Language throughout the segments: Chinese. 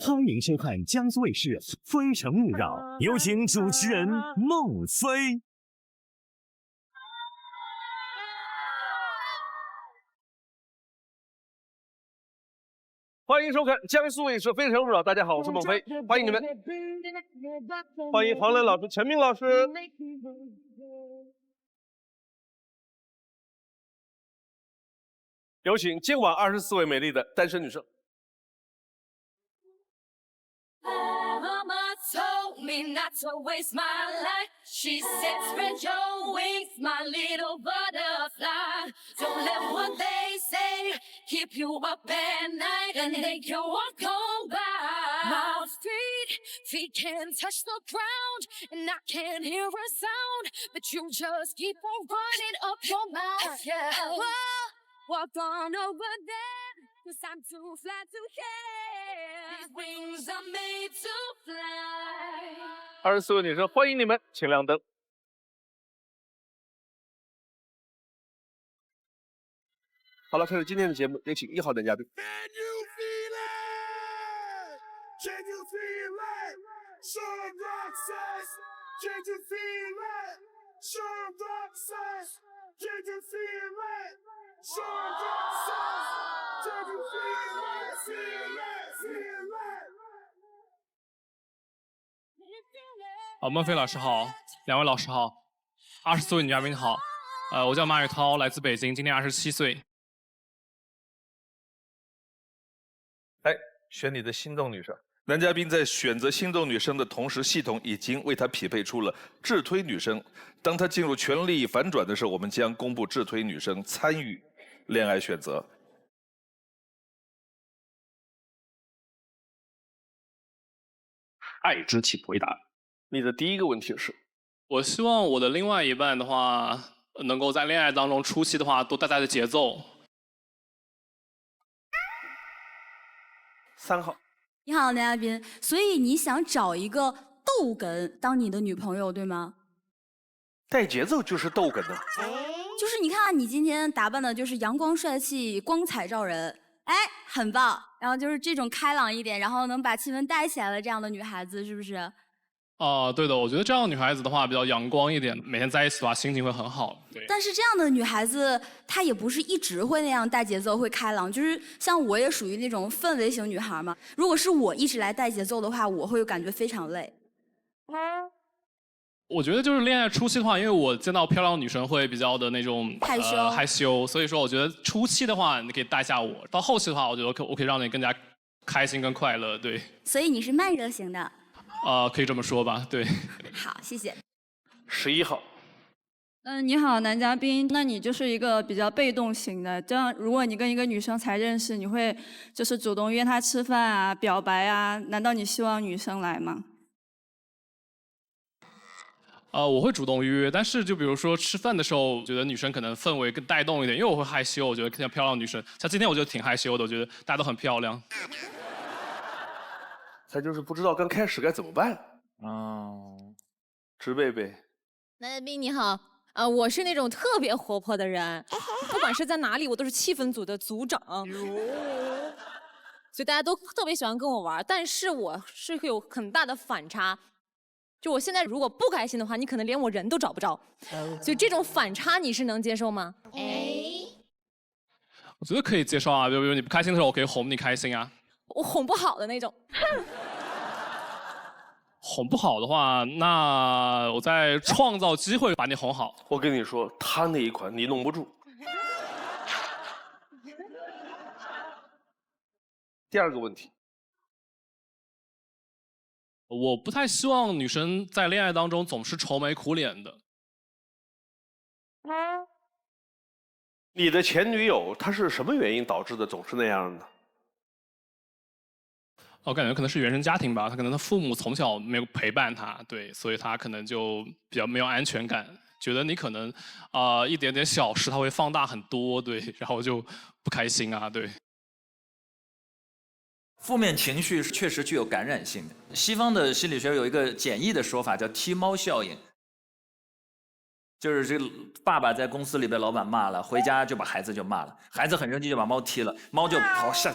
欢迎收看江苏卫视《非诚勿扰》，有请主持人孟非。欢迎收看江苏卫视《非诚勿扰》，大家好，我是孟非，欢迎你们，欢迎黄磊老师、陈明老师。有请今晚24位美丽的单身女生。Told me not to waste my life. She said, spread your wings, my little butterfly. Don't let what they say keep you up at night and make your walk on by. My feet can't touch the ground, and I can't hear a sound, but you just keep on running up your mouth. Yeah. Walk on over there, 'cause I'm too fly to care. These wings are made to fly. 24位女生，欢迎你们，请亮灯。好了，开始今天的节目，有请1号男嘉宾。Can you feel it? Can you feel it? Show that sense. Can you feel it? Show that sense. Can you feel it? Show that sense. Can you feel it? Feel it, feel it. 孟非老师好，两位老师好，24位女嘉宾好，我叫马宇涛，来自北京，今年27岁。来选你的心动女生。男嘉宾在选择心动女生的同时，系统已经为他匹配出了智推女生。当他进入权力反转的时候，我们将公布智推女生参与恋爱选择。爱之气回答。你的第一个问题是，我希望我的另外一半的话，能够在恋爱当中初期的话多带的节奏。3号。你好，男嘉宾。所以你想找一个逗哏当你的女朋友，对吗？带节奏就是逗哏的。就是你看你今天打扮的就是阳光帅气、光彩照人，哎，很棒。然后就是这种开朗一点，然后能把气氛带起来的这样的女孩子，是不是？对的，我觉得这样的女孩子的话比较阳光一点，每天在一起的话心情会很好。对。但是这样的女孩子，她也不是一直会那样带节奏、会开朗，就是像我也属于那种氛围型女孩嘛。如果是我一直来带节奏的话，我会感觉非常累。我觉得就是恋爱初期的话，因为我见到漂亮的女生会比较的那种害羞，所以说我觉得初期的话你可以带下我，到后期的话，我觉得我可以让你更加开心跟快乐，对。所以你是慢热型的。可以这么说吧，对。好，谢谢。11号。你好，男嘉宾。那你就是一个比较被动型的，这样如果你跟一个女生才认识，你会就是主动约她吃饭啊、表白啊？难道你希望女生来吗？我会主动约，但是就比如说吃饭的时候，我觉得女生可能氛围更带动一点，因为我会害羞，我觉得看见漂亮的女生，像今天我觉得挺害羞的，我觉得大家都很漂亮。他就是不知道刚开始该怎么办。植贝贝。男嘉宾你好，我是那种特别活泼的人，不管是在哪里，我都是气氛组的组长，所以大家都特别喜欢跟我玩。但是我是会有很大的反差，就我现在如果不开心的话，你可能连我人都找不着，所以这种反差你是能接受吗？我觉得可以接受啊，比如你不开心的时候，我可以哄你开心啊。我哄不好的那种。哄不好的话，那我再创造机会把你哄好。我跟你说，他那一款你弄不住。第二个问题，我不太希望女生在恋爱当中总是愁眉苦脸的。你的前女友她是什么原因导致的总是那样的？我感觉可能是原生家庭吧，他可能他父母从小没有陪伴他，对，所以他可能就比较没有安全感，觉得你可能一点点小事他会放大很多，对，然后就不开心啊，对。负面情绪确实具有感染性的。西方的心理学有一个简易的说法叫踢猫效应。就是这个爸爸在公司里被老板骂了，回家就把孩子就骂了，孩子很生气就把猫踢了，猫就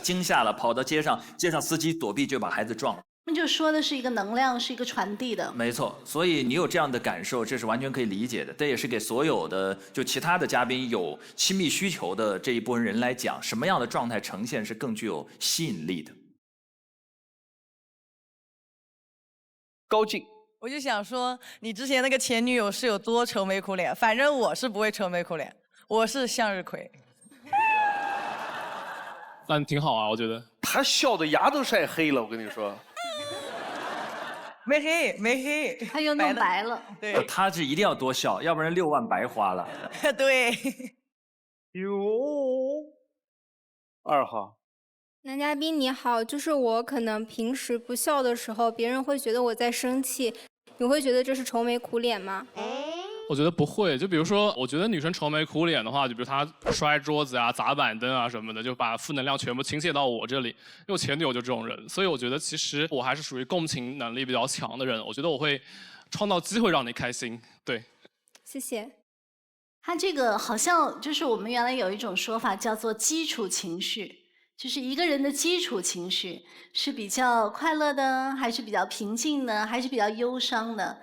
惊吓了，跑到街上司机躲避就把孩子撞了。那就说的是一个能量，是一个传递的。没错，所以你有这样的感受，这是完全可以理解的。这也是给所有的就其他的嘉宾有亲密需求的这一部分人来讲，什么样的状态呈现是更具有吸引力的。高进。我就想说，你之前那个前女友是有多愁眉苦脸？反正我是不会愁眉苦脸，我是向日葵。那挺好啊，我觉得。他笑的牙都晒黑了，我跟你说。没黑，没黑，他又弄白了。对，他是一定要多笑，要不然6万白花了。对。哟，2号。男嘉宾你好，就是我可能平时不笑的时候，别人会觉得我在生气，你会觉得这是愁眉苦脸吗？我觉得不会，就比如说，我觉得女生愁眉苦脸的话，就比如她摔桌子啊、砸板凳啊什么的，就把负能量全部倾泻到我这里。因为我前女友就这种人，所以我觉得其实我还是属于共情能力比较强的人。我觉得我会创造机会让你开心。对，谢谢。他这个好像就是我们原来有一种说法叫做基础情绪。就是一个人的基础情绪是比较快乐的，还是比较平静的，还是比较忧伤的？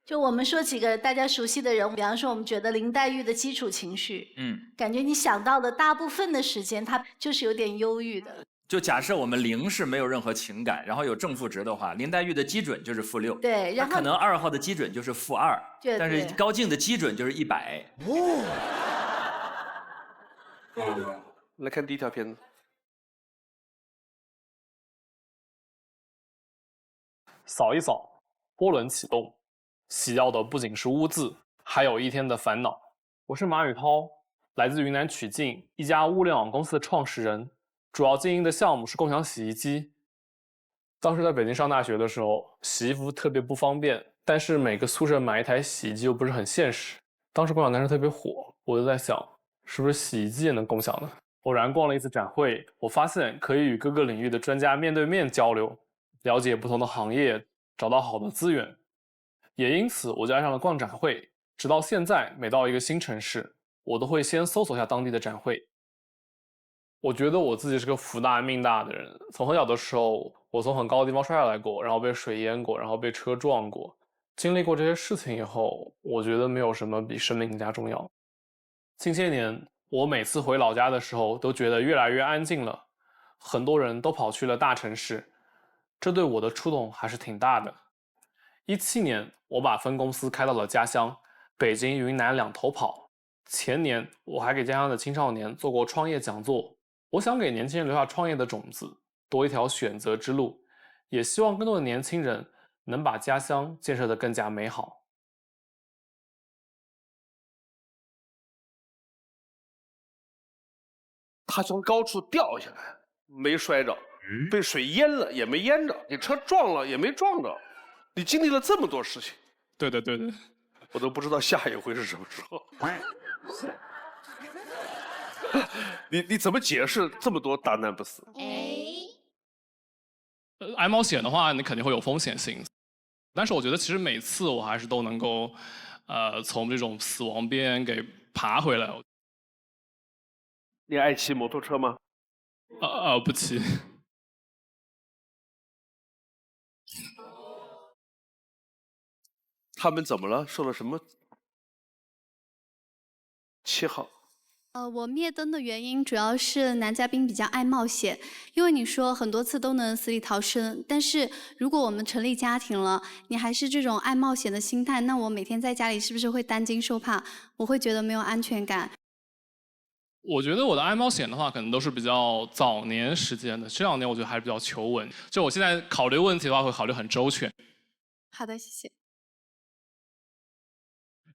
就我们说几个大家熟悉的人，比方说我们觉得林黛玉的基础情绪，感觉你想到的大部分的时间，她就是有点忧郁的。就假设我们0是没有任何情感，然后有正负值的话，林黛玉的基准就是-6。对，然后可能2号的基准就是-2，但是高进的基准就是100。来看第一条片子。扫一扫，涡轮启动，洗掉的不仅是污渍，还有一天的烦恼。我是马宇涛，来自云南曲靖一家物联网公司的创始人，主要经营的项目是共享洗衣机。当时在北京上大学的时候，洗衣服特别不方便，但是每个宿舍买一台洗衣机又不是很现实。当时共享单车特别火，我就在想，是不是洗衣机也能共享呢？偶然逛了一次展会，我发现可以与各个领域的专家面对面交流，了解不同的行业，找到好的资源。也因此我就爱上了逛展会，直到现在每到一个新城市，我都会先搜索一下当地的展会。我觉得我自己是个福大命大的人，从很小的时候我从很高的地方摔下来过，然后被水淹过，然后被车撞过。经历过这些事情以后，我觉得没有什么比生命更加重要。近些年我每次回老家的时候都觉得越来越安静了，很多人都跑去了大城市，这对我的触动还是挺大的。17年我把分公司开到了家乡，北京、云南两头跑。前年我还给家乡的青少年做过创业讲座，我想给年轻人留下创业的种子，多一条选择之路，也希望更多的年轻人能把家乡建设得更加美好。他从高处掉下来，没摔着，被水淹了也没淹着，你车撞了也没撞着，你经历了这么多事情。对的，对的，我都不知道下一回是什么时候。你怎么解释这么多大难不死？挨冒险的话，你肯定会有风险性，但是我觉得其实每次我还是都能够，从这种死亡边缘给爬回来。你爱骑摩托车吗？不骑。他们怎么了？受了什么？7号。我灭灯的原因主要是男嘉宾比较爱冒险，因为你说很多次都能死里逃生，但是如果我们成立家庭了，你还是这种爱冒险的心态，那我每天在家里是不是会担惊受怕？我会觉得没有安全感。我觉得我的爱冒险的话，可能都是比较早年时间的，这2年我觉得还是比较求稳。就我现在考虑问题的话，会考虑很周全。好的，谢谢。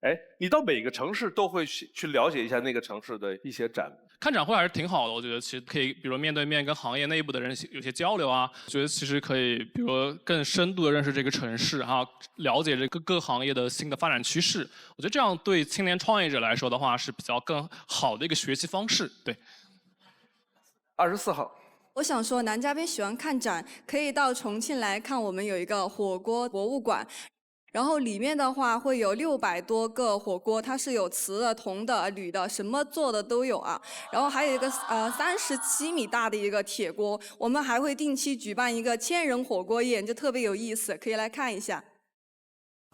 哎，你到每个城市都会去了解一下那个城市的一些展。看展会还是挺好的，我觉得其实可以，比如面对面跟行业内部的人有些交流啊。我觉得其实可以，比如说更深度的认识这个城市哈，了解这各行业的新的发展趋势。我觉得这样对青年创业者来说的话是比较更好的一个学习方式。对。24号。我想说，男嘉宾喜欢看展，可以到重庆来看我们有一个火锅博物馆。然后里面的话会有600多个火锅，它是有瓷的、铜的、铝的，什么做的都有啊。然后还有一个37米大的一个铁锅，我们还会定期举办一个1000人火锅宴，就特别有意思，可以来看一下。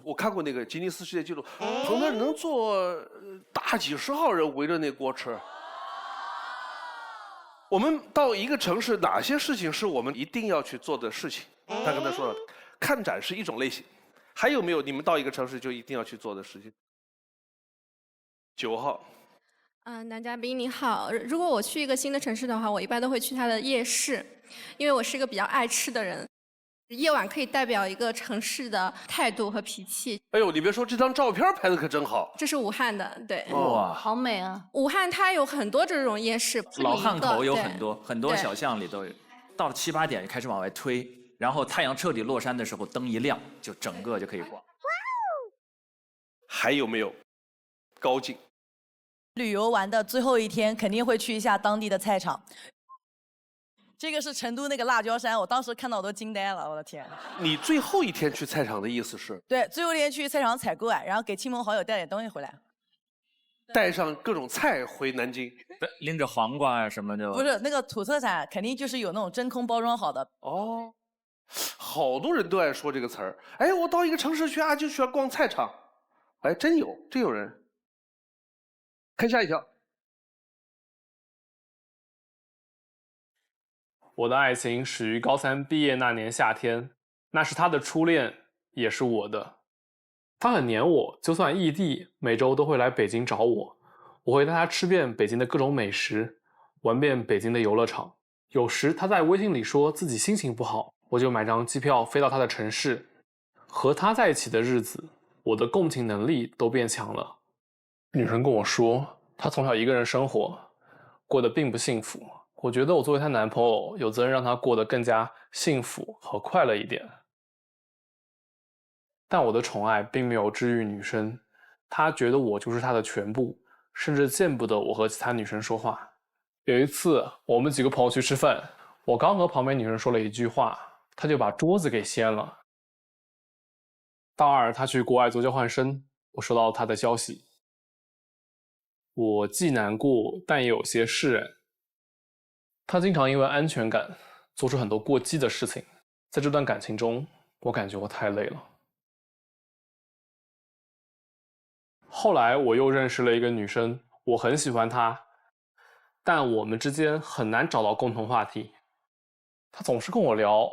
我看过那个吉尼斯世界纪录，旁边能坐大几十号人围着那锅吃。我们到一个城市，哪些事情是我们一定要去做的事情？他刚才说了，看展是一种类型，还有没有你们到一个城市就一定要去做的事情？9号。男嘉宾你好，如果我去一个新的城市的话，我一般都会去它的夜市，因为我是一个比较爱吃的人。夜晚可以代表一个城市的态度和脾气。哎呦，你别说，这张照片拍的可真好。这是武汉的，对。哇，好美啊！武汉它有很多这种夜市，老汉口有对很多小巷里都有。到了7、8点就开始往外推，然后太阳彻底落山的时候，灯一亮，就整个就可以逛。还有没有？高进。旅游完的最后一天，肯定会去一下当地的菜场。这个是成都那个辣椒山，我当时看到我都惊呆了，我的天！你最后一天去菜场的意思是？对，最后一天去菜场采购啊，然后给亲朋好友带点东西回来。带上各种菜回南京，拎着黄瓜啊什么的。不是那个土特产，肯定就是有那种真空包装好的。哦，好多人都爱说这个词儿。哎，我到一个城市去啊，就需要逛菜场。哎，真有人。看下一条。我的爱情始于高3毕业那年夏天，那是他的初恋，也是我的。他很黏我，就算异地，每周都会来北京找我。我会带他吃遍北京的各种美食，玩遍北京的游乐场。有时他在微信里说自己心情不好，我就买张机票飞到他的城市。和他在一起的日子，我的共情能力都变强了。女生跟我说，她从小一个人生活，过得并不幸福。我觉得我作为她男朋友，有责任让她过得更加幸福和快乐一点。但我的宠爱并没有治愈女生，她觉得我就是她的全部，甚至见不得我和其他女生说话。有一次，我们几个朋友去吃饭，我刚和旁边女生说了一句话，她就把桌子给掀了。大2，她去国外做交换生，我收到她的消息。我既难过，但也有些释然。他经常因为安全感做出很多过激的事情，在这段感情中，我感觉我太累了。后来我又认识了一个女生，我很喜欢她，但我们之间很难找到共同话题。她总是跟我聊，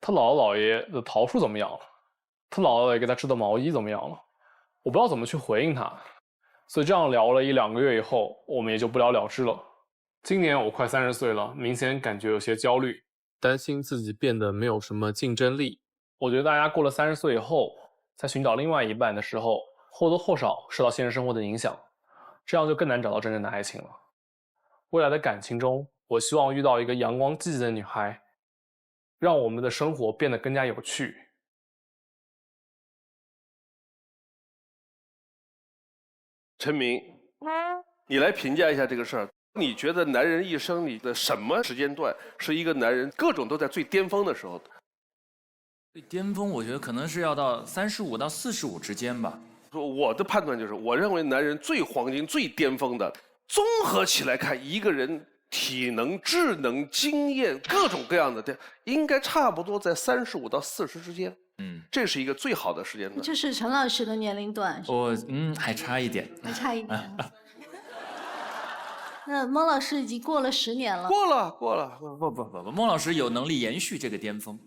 她姥姥姥爷的桃树怎么样了，她姥姥姥爷给她织的毛衣怎么样了，我不知道怎么去回应她，所以这样聊了1、2个月以后，我们也就不了了之了。今年我快30岁了，明显感觉有些焦虑，担心自己变得没有什么竞争力。我觉得大家过了30岁以后，在寻找另外一半的时候，或多或少受到现实生活的影响，这样就更难找到真正的爱情了。未来的感情中，我希望遇到一个阳光积极的女孩，让我们的生活变得更加有趣。陈明，你来评价一下这个事儿。你觉得男人一生里的什么时间段是一个男人各种都在最巅峰的时候？最巅峰，我觉得可能是要到35到45之间吧。我的判断就是，我认为男人最黄金、最巅峰的，综合起来看，一个人体能、智能、经验各种各样的，应该差不多在35到40之间。这是一个最好的时间段。这是陈老师的年龄段。还差一点。还差一点。那孟老师已经过了10年了。过了。不，孟老师有能力延续这个巅峰。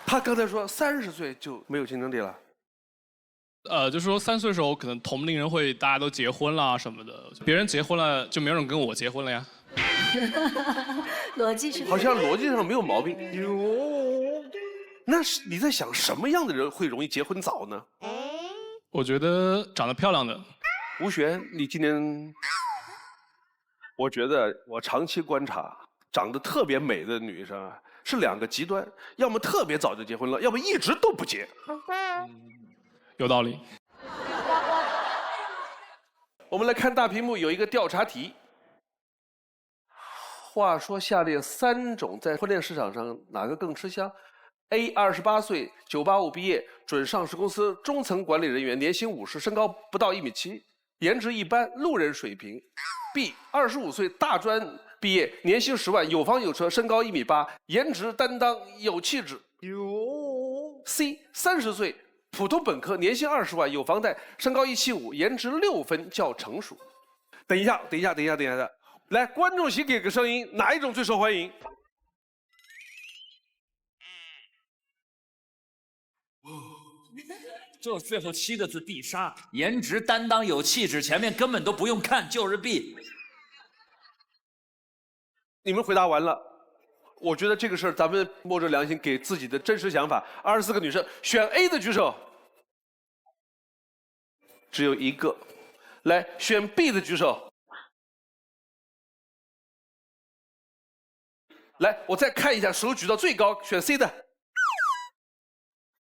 他刚才说30岁就没有竞争力了。就是说30岁的时候，可能同龄人会大家都结婚啦什么的，别人结婚了就没有人跟我结婚了呀。逻辑是好像逻辑上没有毛病。那是你在想什么样的人会容易结婚早呢？我觉得长得漂亮的。吴璇，你今年？我觉得我长期观察，长得特别美的女生啊，是2个极端，要么特别早就结婚了，要么一直都不结。有道理。我们来看大屏幕，有一个调查题。话说下列3种在婚恋市场上哪个更吃香？ A 28岁，985毕业，准上市公司中层管理人员，年薪50，身高不到1.7米，颜值一般，路人水平。B 25岁，大专毕业，年薪10万，有房有车，身高1.8米，颜值担当，有气质。C 30岁，普通本科，年薪20万，有房贷，身高175，颜值6分，较成熟。等一下，来，观众席给个声音，哪一种最受欢迎？就最后7个字必杀，颜值担当有气质，前面根本都不用看，就是 B。你们回答完了，我觉得这个事儿咱们摸着良心给自己的真实想法。24个女生选 A 的举手，只有1个。来，选 B 的举手。来，我再看一下，手举到最高，选 C 的。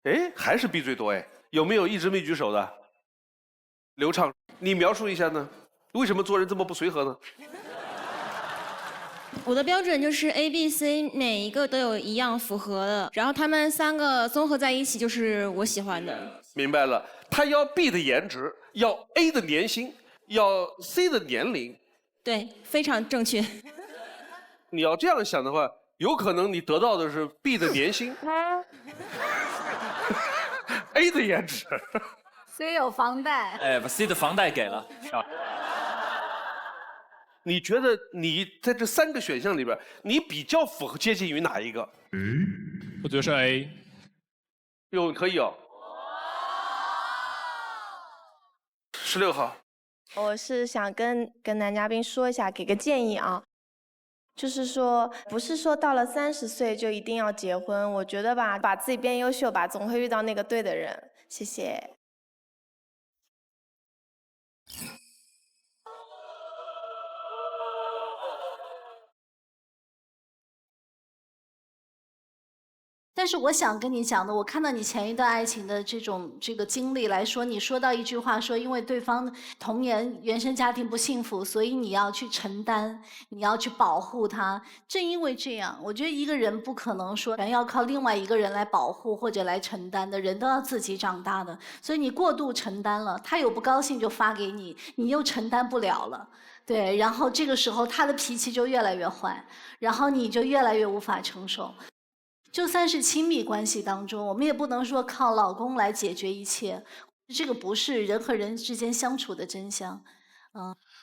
哎，还是 B 最多哎。有没有一直没举手的？刘畅，你描述一下呢？为什么做人这么不随和呢？我的标准就是 A、B、C 每一个都有一样符合的，然后他们3个综合在一起就是我喜欢的。明白了，他要 B 的颜值，要 A 的年薪，要 C 的年龄。对，非常正确。你要这样想的话，有可能你得到的是 B 的年薪，A 的颜值。C 有房贷。哎，把 C 的房贷给了。你觉得你在这3个选项里边，你比较符合接近于哪一个？我觉得是 A。哟，可以哦。16号。我是想跟男嘉宾说一下，给个建议啊。就是说，不是说到了30岁就一定要结婚。我觉得吧，把自己变优秀吧，总会遇到那个对的人。谢谢。但是我想跟你讲的，我看到你前一段爱情的这个经历来说，你说到一句话说，因为对方童年原生家庭不幸福，所以你要去承担，你要去保护他。正因为这样，我觉得一个人不可能说全要靠另外一个人来保护或者来承担的，人都要自己长大的。所以你过度承担了，他有不高兴就发给你，你又承担不了了。对，然后这个时候他的脾气就越来越坏，然后你就越来越无法承受。就算是亲密关系当中，我们也不能说靠老公来解决一切，这个不是人和人之间相处的真相。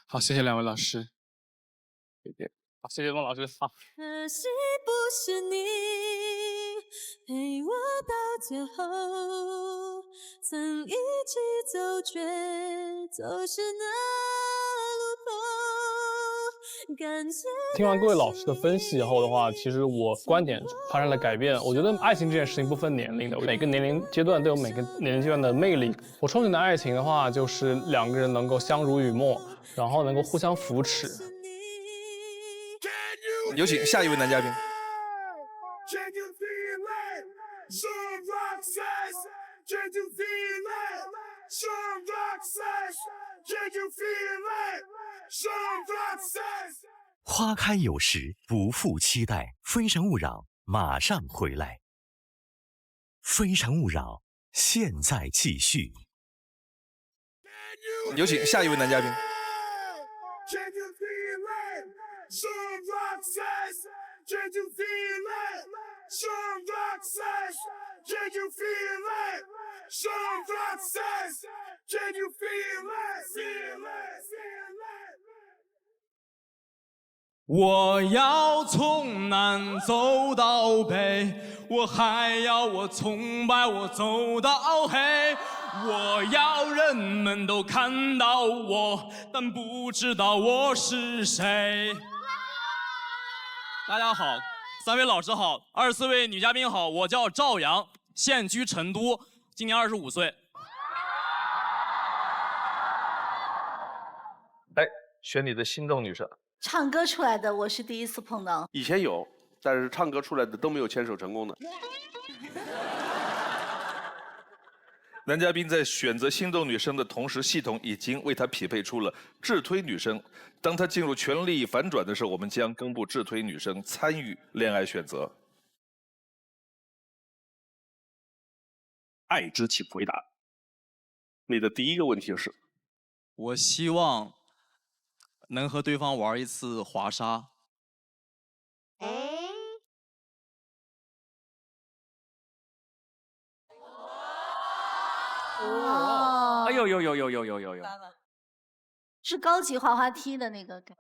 好，谢谢2位老师。好，谢谢孟老师。好。可惜不是你陪我到最后，曾一起走，却走失那路口。听完各位老师的分析以后的话，其实我观点发生了改变。我觉得爱情这件事情不分年龄的，每个年龄阶段都有每个年龄阶段的魅力。我憧憬的爱情的话，就是2个人能够相濡以沫，然后能够互相扶持。有请下一位男嘉宾。花开有时，不负期待。非诚勿扰，马上回来。非诚勿扰，现在继续。有请下一位男嘉宾。我要从南走到北，我还要我从白我走到黑。我要人们都看到我，但不知道我是谁。大家好，3位老师好，24位女嘉宾好，我叫赵阳，现居成都，今年25岁。来，选你的心动女生。唱歌出来的我是第一次碰到。以前有，但是唱歌出来的都没有牵手成功的。男嘉宾在选择心动女生的同时，系统已经为他匹配出了智推女生。当他进入权力反转的时候，我们将公布智推女生参与恋爱选择。爱之，请回答。你的第一个问题是，我希望能和对方玩一次滑沙。哦，哎呦呦呦呦呦呦呦呦！是高级滑滑梯的那个感。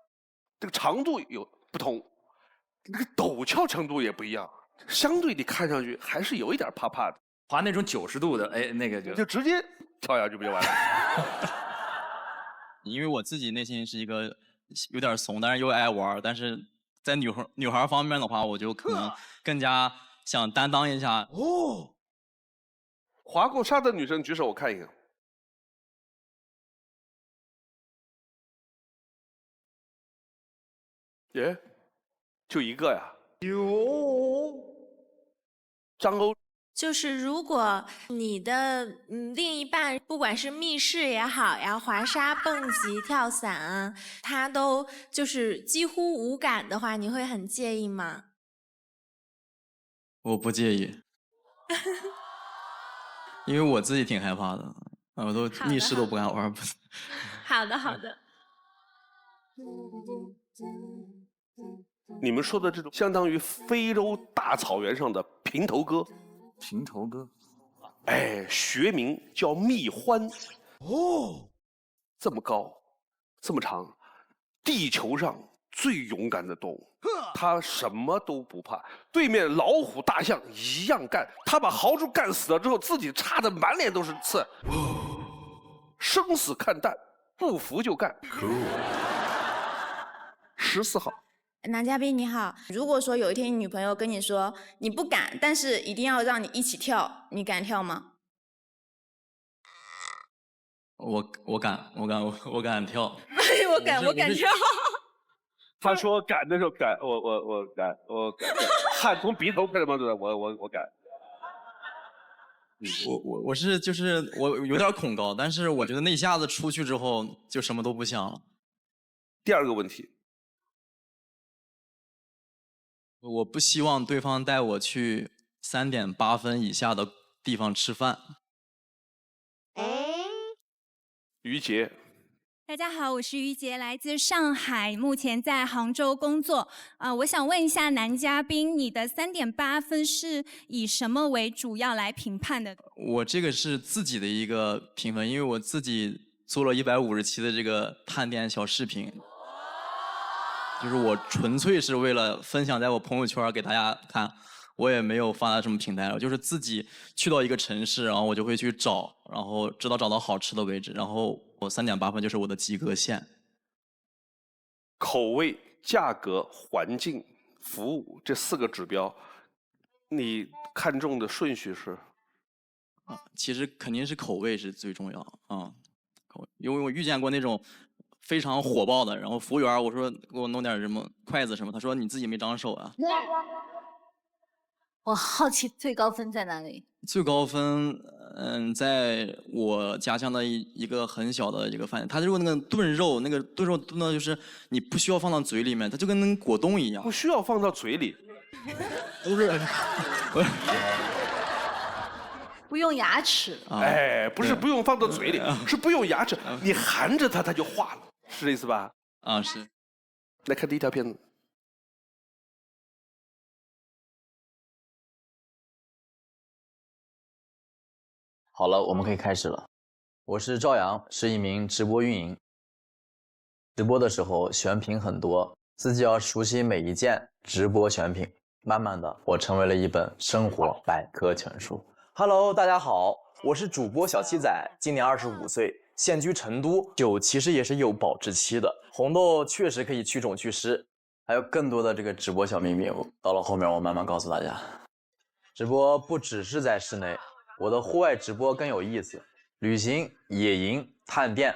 这个长度有不同，那个陡峭程度也不一样，相对你看上去还是有一点怕怕的。滑那种90度的，哎，那个就直接跳下去不就完了？因为我自己内心是一个有点怂，但是又爱玩，但是在女孩方面的话，我就可能更加想担当一下。哦，滑过沙的女生举手，我看一看。耶，就一个呀？有。张欧。就是如果你的另一半，不管是密室也好呀，滑沙、蹦极、跳伞啊，他都就是几乎无感的话，你会很介意吗？我不介意，因为我自己挺害怕的，我都密室都不敢玩。好的，好的。你们说的这种相当于非洲大草原上的平头哥。平头哥，哎，学名叫蜜獾。哦，这么高，这么长，地球上最勇敢的动物，它什么都不怕，对面老虎、大象一样干。它把豪猪干死了之后，自己插得满脸都是刺，生死看淡，不服就干。14号。男嘉宾你好，如果说有一天你女朋友跟你说你不敢，但是一定要让你一起跳，你敢跳吗？我敢跳。我敢跳。他说敢的时候敢，我敢，汗从鼻头开始冒出来，我敢。我是就是我有点恐高，但是我觉得那一下子出去之后就什么都不想了。第二个问题。我不希望对方带我去3.8分以下的地方吃饭。于杰，大家好，我是于杰，来自上海，目前在杭州工作。我想问一下男嘉宾，你的3.8分是以什么为主要来评判的？我这个是自己的一个评分，因为我自己做了150期的这个探店小视频。就是我纯粹是为了分享在我朋友圈给大家看，我也没有发在什么平台，我就是自己去到一个城市，然后我就会去找，然后直到找到好吃的为止，然后我3.8分就是我的及格线。口味、价格、环境、服务这4个指标，你看中的顺序是？其实肯定是口味是最重要啊，因为我遇见过那种非常火爆的，然后服务员我说给我弄点什么筷子什么，他说你自己没长手啊。我好奇最高分在哪里？最高分，在我家乡的一个很小的一个饭店，它如果那个炖肉炖到就是你不需要放到嘴里面，它就跟那果冻一样。不需要放到嘴里，都是。不用牙齿。哎，不是不用放到嘴里，是不用牙齿，你含着它就化了，是这意思吧？啊，是。来看第一条片子。好了，我们可以开始了。我是赵阳，是一名直播运营。直播的时候选品很多，自己要熟悉每一件直播选品。慢慢的，我成为了一本生活百科全书。Hello， 大家好，我是主播小七仔，今年25岁，现居成都。酒其实也是有保质期的，红豆确实可以驱肿祛湿。还有更多的这个直播小秘密，到了后面我慢慢告诉大家。直播不只是在室内，我的户外直播更有意思，旅行、野营、探店。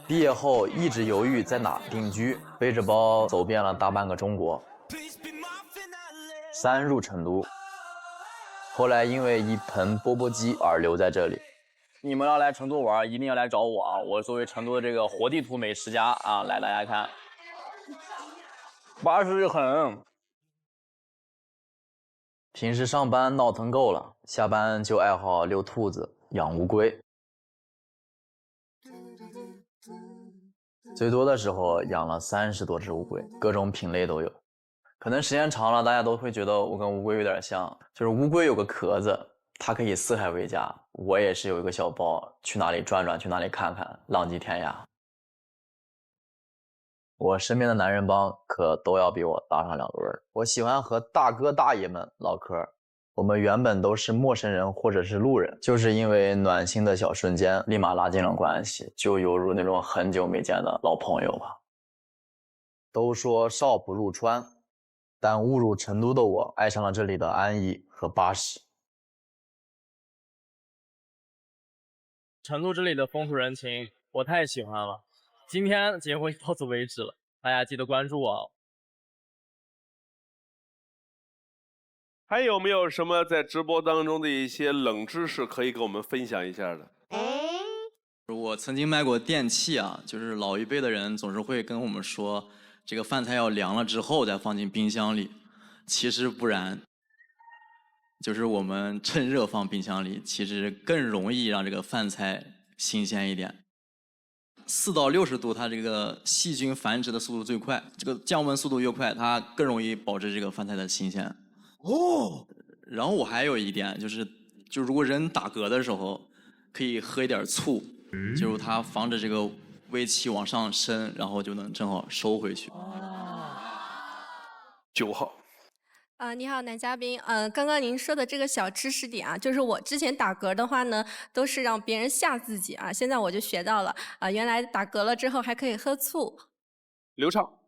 毕业后一直犹豫在哪定居，背着包走遍了大半个中国，3入成都。后来因为一盆钵钵鸡而留在这里。你们要来成都玩，一定要来找我啊！我作为成都的这个活地图美食家啊，来大家看，巴适很。平时上班闹腾够了，下班就爱好遛兔子、养乌龟。最多的时候养了30多只乌龟，各种品类都有。可能时间长了，大家都会觉得我跟乌龟有点像，就是乌龟有个壳子，它可以四海为家。我也是有一个小包，去哪里转转，去哪里看看，浪迹天涯。我身边的男人帮可都要比我大上2轮。我喜欢和大哥大爷们唠嗑，我们原本都是陌生人或者是路人，就是因为暖心的小瞬间，立马拉近了关系，就犹如那种很久没见的老朋友吧。都说少不入川，但误入成都的我爱上了这里的安逸和巴适。成都这里的风土人情我太喜欢了。今天节目到此为止了，大家记得关注我哦。还有没有什么在直播当中的一些冷知识可以跟我们分享一下的？我曾经卖过电器啊，就是老一辈的人总是会跟我们说，这个饭菜要凉了之后再放进冰箱里，其实不然，就是我们趁热放冰箱里，其实更容易让这个饭菜新鲜一点。4到60度，它这个细菌繁殖的速度最快，这个降温速度越快，它更容易保持这个饭菜的新鲜。哦，然后我还有一点就是，如果人打嗝的时候，可以喝一点醋，就是它防止这个胃气往上升，然后就能正好收回去。9号。你好，男嘉宾。刚刚您说的这个小知识点啊，就是我之前打嗝的话呢，都是让别人吓自己啊。现在我就学到了原来打嗝了之后还可以喝醋。刘畅。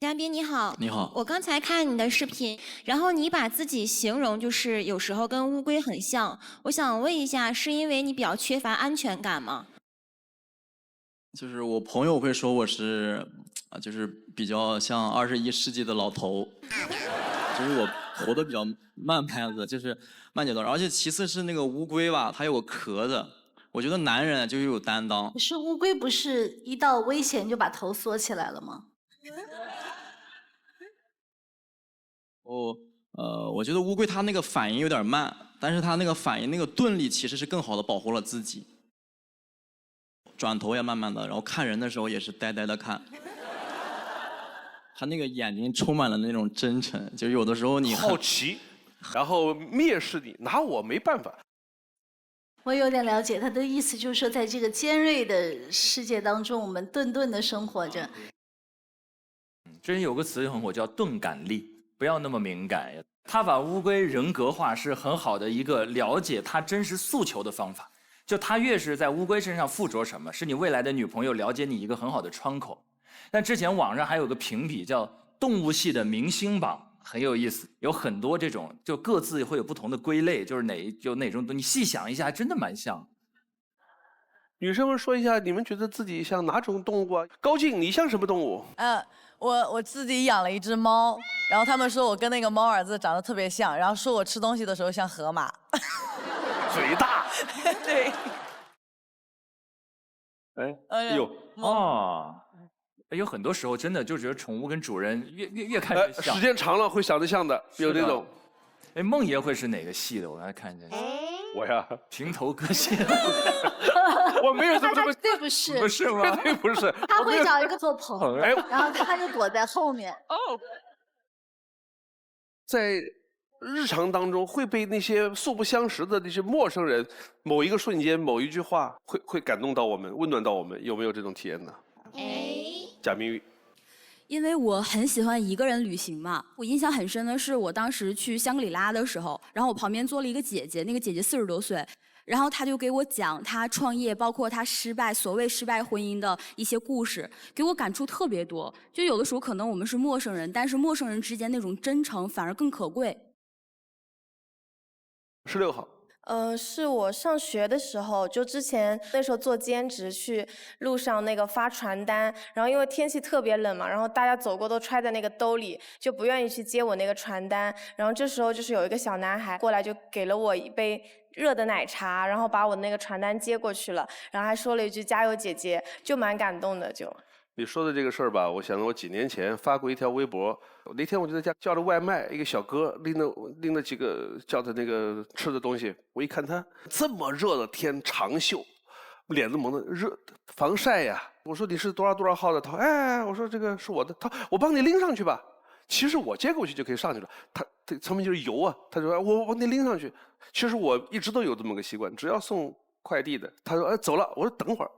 嘉宾你好，你好。我刚才看你的视频，然后你把自己形容就是有时候跟乌龟很像，我想问一下，是因为你比较缺乏安全感吗？就是我朋友会说我是就是比较像21世纪的老头，就是我活得比较慢拍子，就是慢节奏。而且其次是那个乌龟吧，它有个壳子，我觉得男人就是有担当。可是乌龟不是一到危险就把头缩起来了吗？我觉得乌龟它那个反应有点慢，但是它那个反应那个钝力其实是更好的保护了自己。转头也慢慢的，然后看人的时候也是呆呆的看。他那个眼睛充满了那种真诚，就有的时候你好奇，然后蔑视你，拿我没办法。我有点了解他的意思，就是说在这个尖锐的世界当中，我们顿顿的生活着。之前有个词很火，叫钝感力，不要那么敏感。他把乌龟人格化是很好的一个了解他真实诉求的方法。就他越是在乌龟身上附着什么，是你未来的女朋友了解你一个很好的窗口。但之前网上还有个评比叫动物系的明星榜，很有意思，有很多这种就各自会有不同的归类，就是哪种你细想一下，真的蛮像。女生们说一下，你们觉得自己像哪种动物啊？高静，你像什么动物？我自己养了一只猫，然后他们说我跟那个猫儿子长得特别像，然后说我吃东西的时候像河马。嘴大。对。哎呦哦，有很多时候真的就觉得宠物跟主人越看越像。时间长了会长得像的，有那种。哎，梦爷会是哪个系的？我刚才看见。我呀，平头哥系。我没有这么。对不是？不是吗？对不是。他会找一个做棚，然后他就躲在后面。哦。在日常当中会被那些素不相识的那些陌生人，某一个瞬间、某一句话，会感动到我们，温暖到我们，有没有这种体验呢？贾明玉。因为我很喜欢一个人旅行嘛，我印象很深的是我当时去香格里拉的时候，然后我旁边坐了一个姐姐，那个姐姐40多岁，然后她就给我讲她创业，包括她所谓失败婚姻的一些故事，给我感触特别多。就有的时候可能我们是陌生人，但是陌生人之间那种真诚反而更可贵。16号。是我上学的时候，就之前那时候做兼职，去路上那个发传单，然后因为天气特别冷嘛，然后大家走过都揣在那个兜里，就不愿意去接我那个传单。然后这时候就是有一个小男孩过来，就给了我一杯热的奶茶，然后把我那个传单接过去了，然后还说了一句加油姐姐，就蛮感动的就。你说的这个事儿吧，我想到我几年前发过一条微博，那天我就在家叫了外卖，一个小哥拎了几个叫的那个吃的东西，我一看他这么热的天长袖，脸都蒙得热，防晒呀。我说你是多少号的？他说哎，我说这个是我的，他说我帮你拎上去吧。其实我接过去就可以上去了，他这上面就是油啊，他说我帮你拎上去。其实我一直都有这么个习惯，只要送快递的，他说走了，我说等会儿。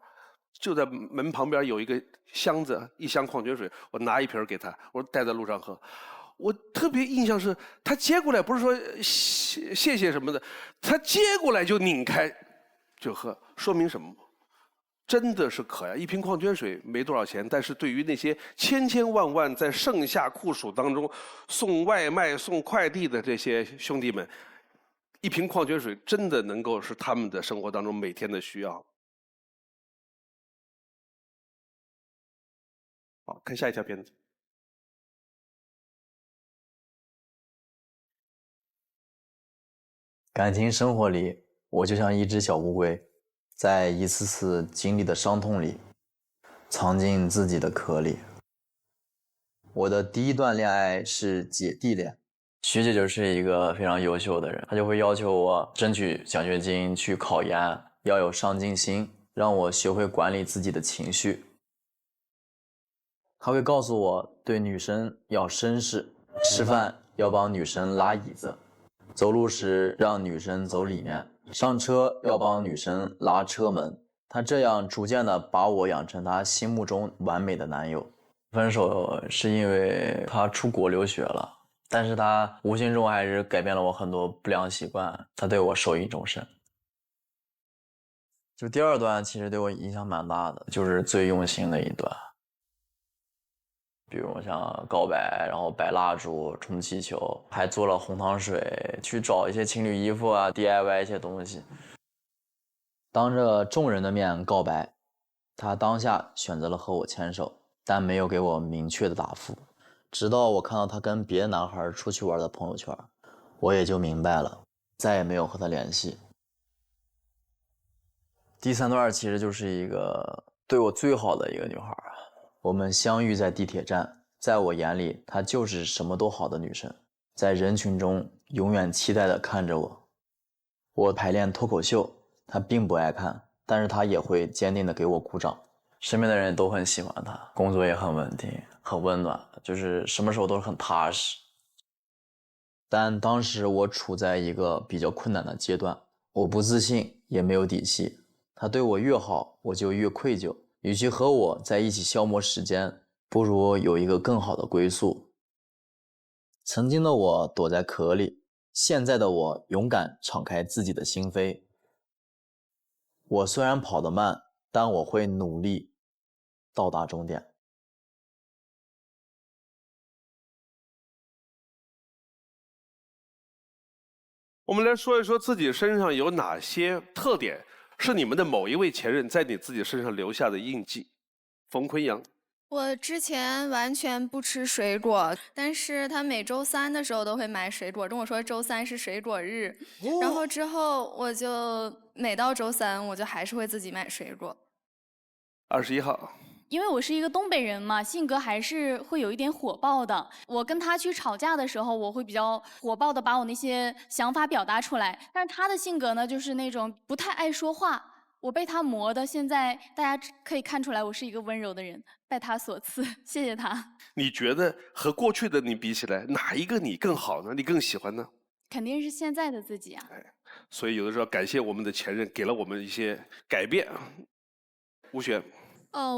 就在门旁边有一个箱子，一箱矿泉水，我拿一瓶给他，我说带在路上喝。我特别印象是，他接过来不是说谢谢什么的，他接过来就拧开就喝，说明什么？真的是渴呀！一瓶矿泉水没多少钱，但是对于那些千千万万在盛夏酷暑当中送外卖、送快递的这些兄弟们，一瓶矿泉水真的能够是他们的生活当中每天的需要。好，看下一条片子。感情生活里，我就像一只小乌龟，在一次次经历的伤痛里，藏进自己的壳里。我的第一段恋爱是姐弟恋，徐姐就是一个非常优秀的人，她就会要求我争取奖学金，去考研，要有上进心，让我学会管理自己的情绪。他会告诉我，对女生要绅士，吃饭要帮女生拉椅子，走路时让女生走里面，上车要帮女生拉车门。他这样逐渐的把我养成他心目中完美的男友。分手是因为他出国留学了，但是他无形中还是改变了我很多不良习惯，他对我受益终身。就第二段其实对我影响蛮大的，就是最用心的一段。比如像告白，然后摆蜡烛、充气球，还做了红糖水，去找一些情侣衣服啊 ，DIY 一些东西。当着众人的面告白，他当下选择了和我牵手，但没有给我明确的答复。直到我看到他跟别的男孩出去玩的朋友圈，我也就明白了，再也没有和他联系。第三段其实就是一个对我最好的一个女孩。我们相遇在地铁站，在我眼里，她就是什么都好的女生，在人群中永远期待地看着我。我排练脱口秀，她并不爱看，但是她也会坚定地给我鼓掌。身边的人都很喜欢她，工作也很稳定，很温暖，就是什么时候都是很踏实。但当时我处在一个比较困难的阶段，我不自信，也没有底气。她对我越好，我就越愧疚。与其和我在一起消磨时间，不如有一个更好的归宿。曾经的我躲在壳里，现在的我勇敢敞开自己的心扉。我虽然跑得慢，但我会努力到达终点。我们来说一说自己身上有哪些特点是你们的某一位前任在你自己身上留下的印记。冯坤阳，我之前完全不吃水果，但是他每周3的时候都会买水果，跟我说周3是水果日，然后之后我就每到周3我就还是会自己买水果。21号。因为我是一个东北人嘛，性格还是会有一点火爆的。我跟他去吵架的时候，我会比较火爆的把我那些想法表达出来。但是他的性格呢，就是那种不太爱说话。我被他磨的，现在大家可以看出来，我是一个温柔的人，拜他所赐，谢谢他。你觉得和过去的你比起来，哪一个你更好呢？你更喜欢呢？肯定是现在的自己啊。所以有的时候感谢我们的前任，给了我们一些改变。吴璇。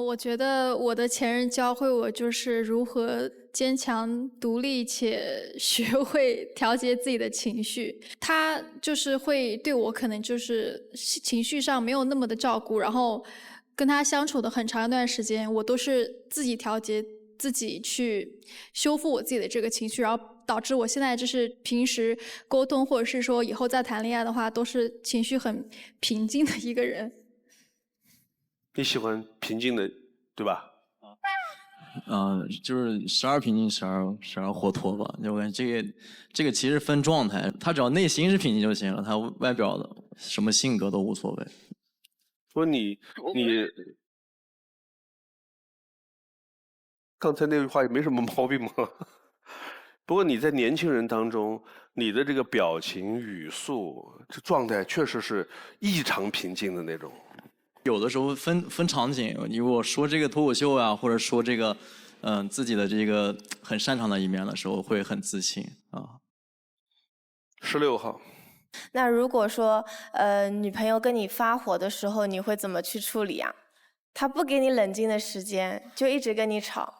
我觉得我的前任教会我就是如何坚强独立且学会调节自己的情绪。他就是会对我可能就是情绪上没有那么的照顾，然后跟他相处的很长一段时间，我都是自己调节自己去修复我自己的这个情绪，然后导致我现在就是平时沟通或者是说以后再谈恋爱的话，都是情绪很平静的一个人。你喜欢平静的，对吧？就是时而平静，时而活脱吧。就我感觉这个其实分状态，他只要内心是平静就行了，他外表的什么性格都无所谓。说你刚才那句话也没什么毛病嘛。不过你在年轻人当中，你的这个表情、语速、这状态确实是异常平静的那种。有的时候分场景，如果说这个脱口秀啊，或者说这个自己的这个很擅长的一面的时候，会很自信啊。16号。那如果说女朋友跟你发火的时候，你会怎么去处理啊？她不给你冷静的时间，就一直跟你吵。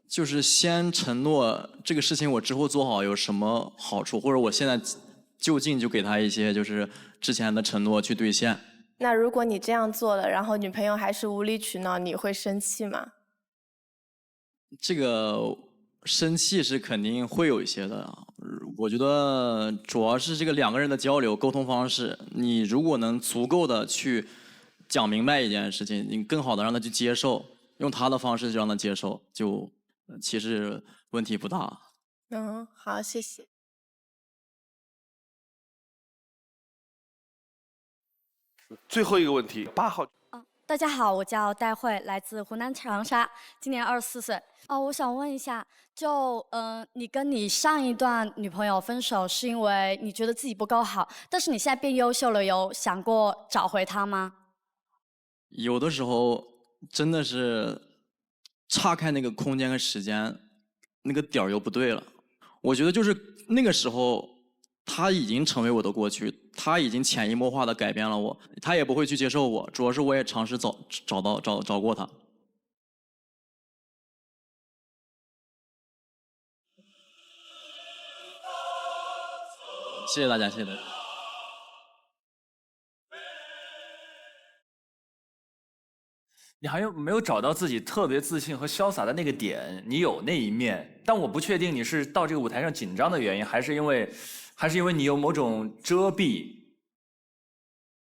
就是先承诺这个事情我之后做好有什么好处，或者我现在就近就给他一些就是之前的承诺去兑现。那如果你这样做了，然后女朋友还是无理取闹，你会生气吗？这个生气是肯定会有一些的，我觉得主要是这个两个人的交流沟通方式，你如果能足够的去讲明白一件事情，你更好的让他去接受，用他的方式就让他接受，就其实问题不大。好，谢谢。最后一个问题，8号。大家好，我叫戴慧，来自湖南长沙，今年24岁。我想问一下，你跟你上一段女朋友分手是因为你觉得自己不够好，但是你现在变优秀了，有想过找回她吗？有的时候真的是岔开那个空间和时间，那个点儿又不对了。我觉得就是那个时候，他已经成为我的过去，他已经潜移默化的改变了我，他也不会去接受我。主要是我也尝试找过他。谢谢大家，谢谢大家。你还有没有找到自己特别自信和潇洒的那个点？你有那一面，但我不确定你是到这个舞台上紧张的原因，还是因为你有某种遮蔽。